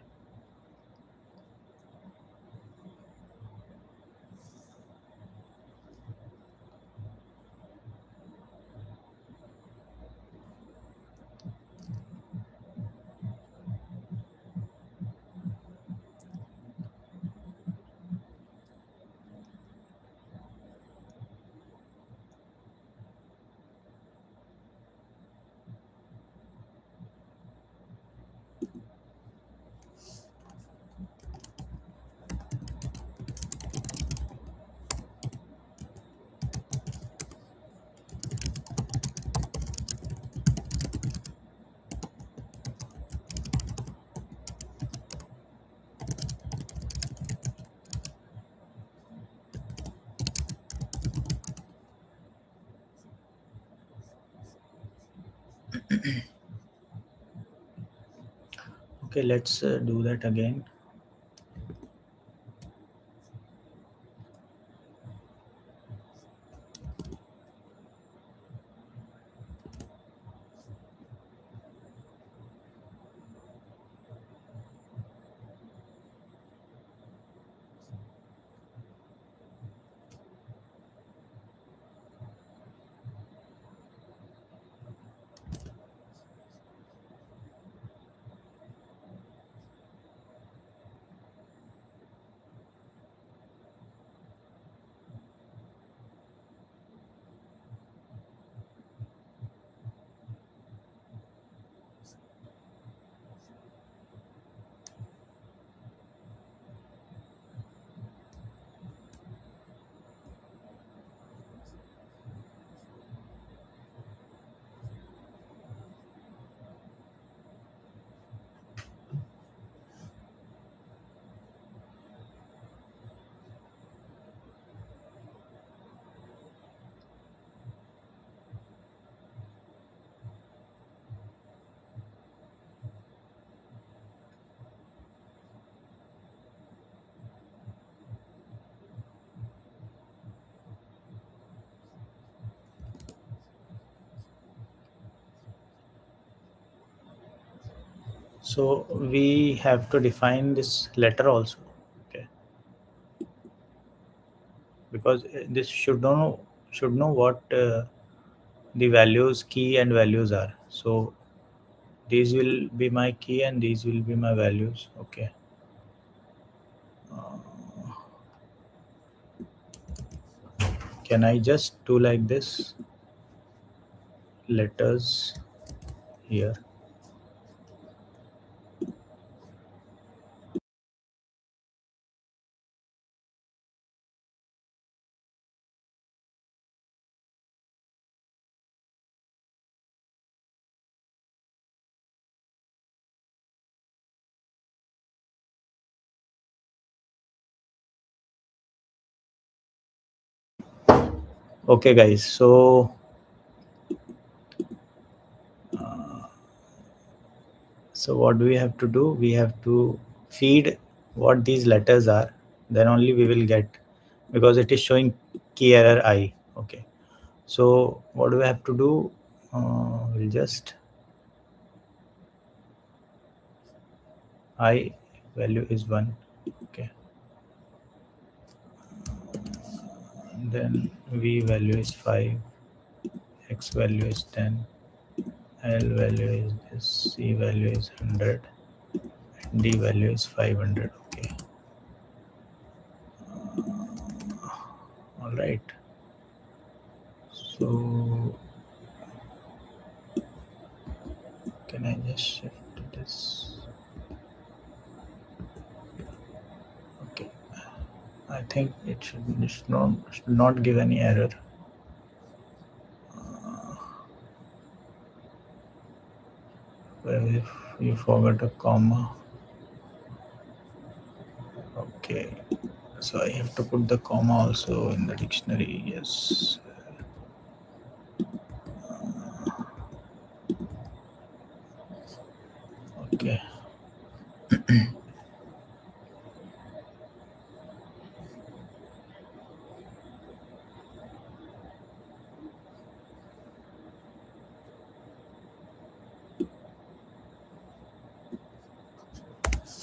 Okay, let's do that again. So we have to define this letter also. Okay, because this should know what the values key and values are. So these will be my key and these will be my values. Okay. Can I just do like this? Letters here. Okay, guys. So what do we have to do? We have to feed what these letters are. Then only we will get, because it is showing key error I. Okay. So what do we have to do? We'll just I value is 1. Okay. Then V value is 5. X value is 10. L value is this. C value is 100. D value is 500. Okay. All right. So can I just shift to this? Okay. I think it should not give any error. Where if you forgot a comma. Okay. So I have to put the comma also in the dictionary. Yes. Okay.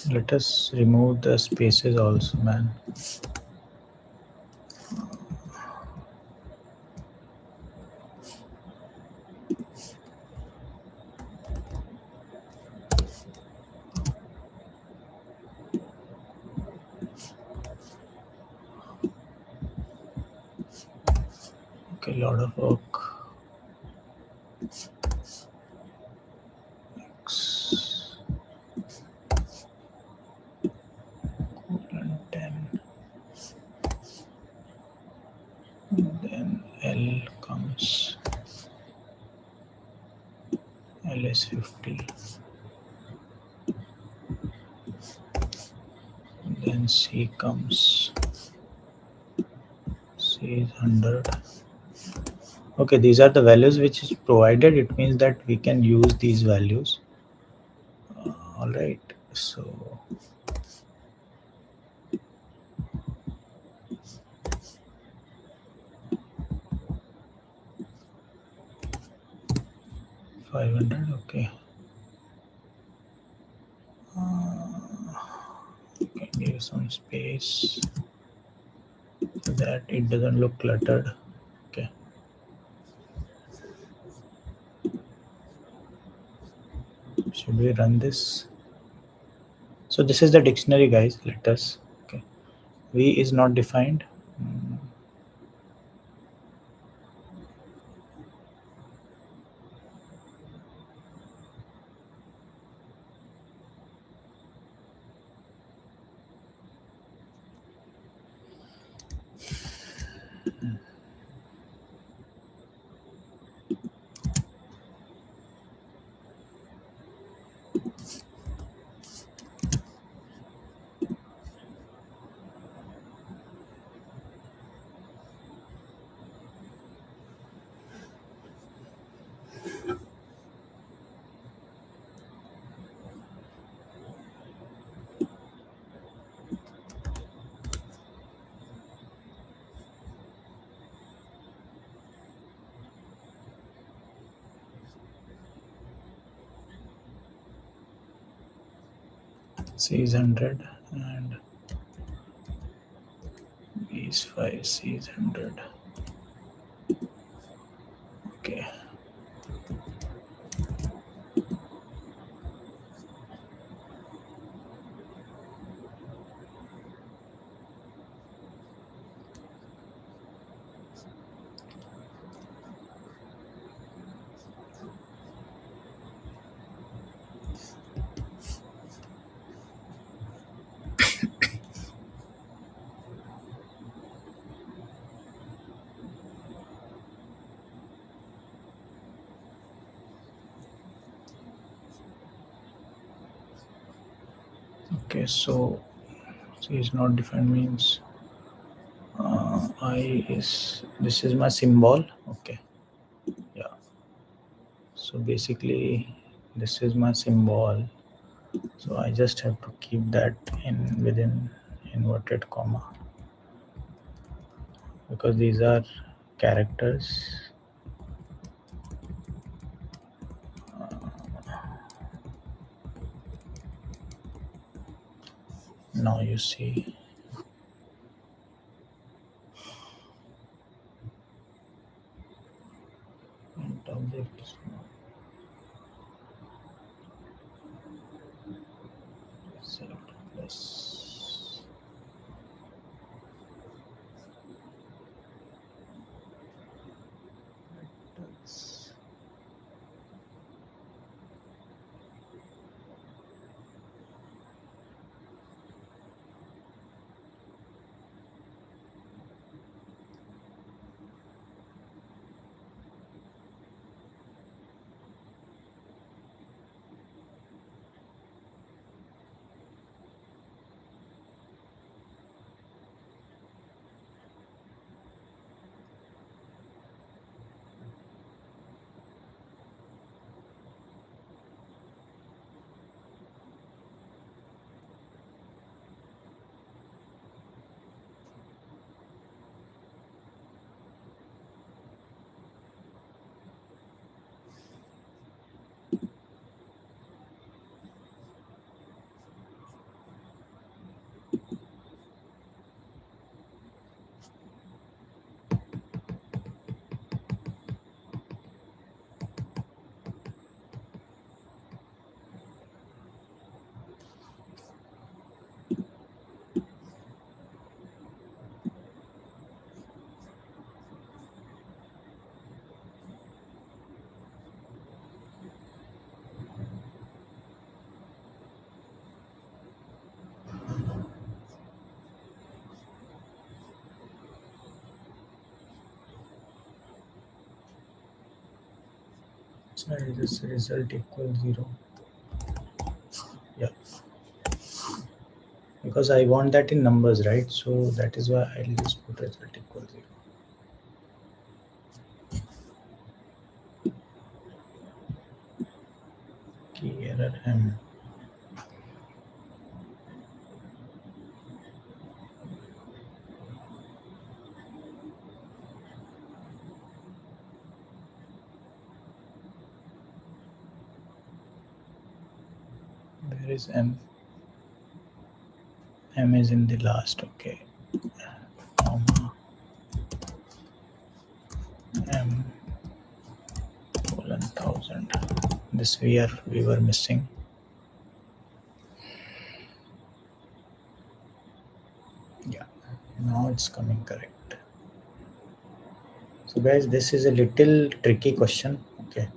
Let us remove the spaces also, man. Okay, lot of work. X colon 10. Then L comes. L is 50. Then C comes. C is 100. Okay, these are the values which is provided. It means that we can use these values. All right, so $500. Okay, can give some space so that it doesn't look cluttered. Okay, should we run this? So this is the dictionary, guys. Let us. Okay, v is not defined. C is 100 and B is 5, C is 100. Okay. Okay, so C is not defined means I is, this is my symbol. Okay, yeah. So basically this is my symbol. So I just have to keep that in within inverted comma because these are characters. Now you see. Objects. Plus. So this result equals 0. Yeah, because I want that in numbers, right? So that is why I'll just put result equals 0. error m. Where is m? M is in the last. Okay. Comma m colon 1000. This we were missing. Yeah. Now it's coming correct. So guys, this is a little tricky question. Okay.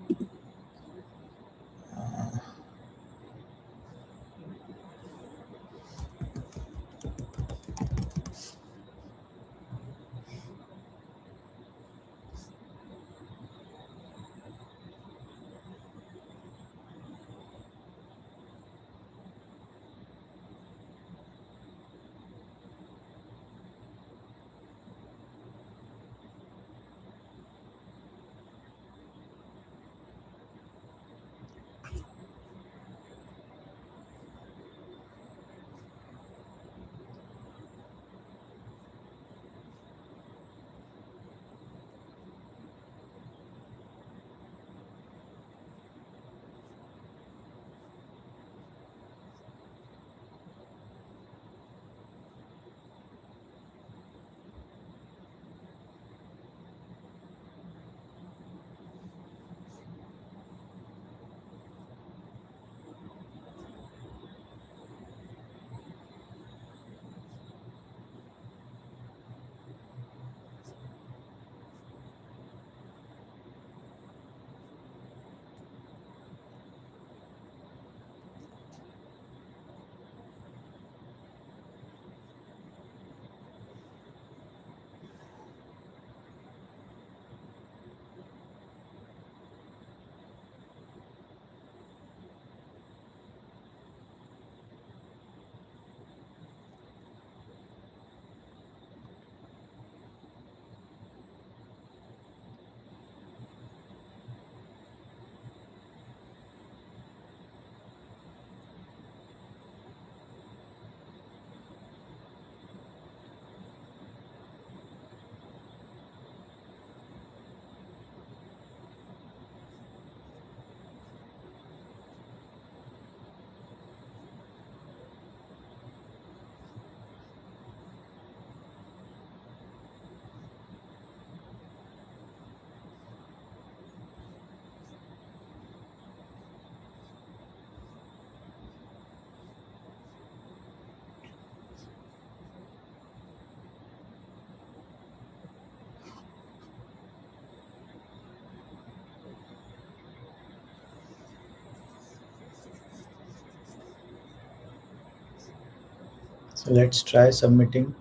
So let's try submitting.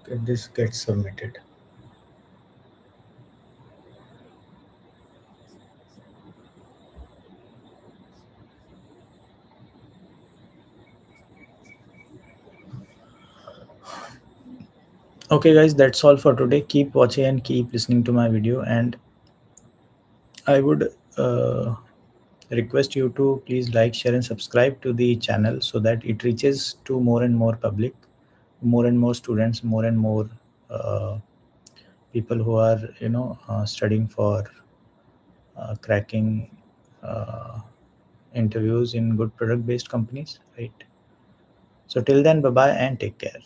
Okay, this gets submitted. Okay guys, that's all for today. Keep watching and keep listening to my video, and I would request you to please like, share, and subscribe to the channel so that it reaches to more and more public, more and more students, more and more uh, people who are studying for cracking uh, interviews in good product based companies, right? So till then, bye bye and take care.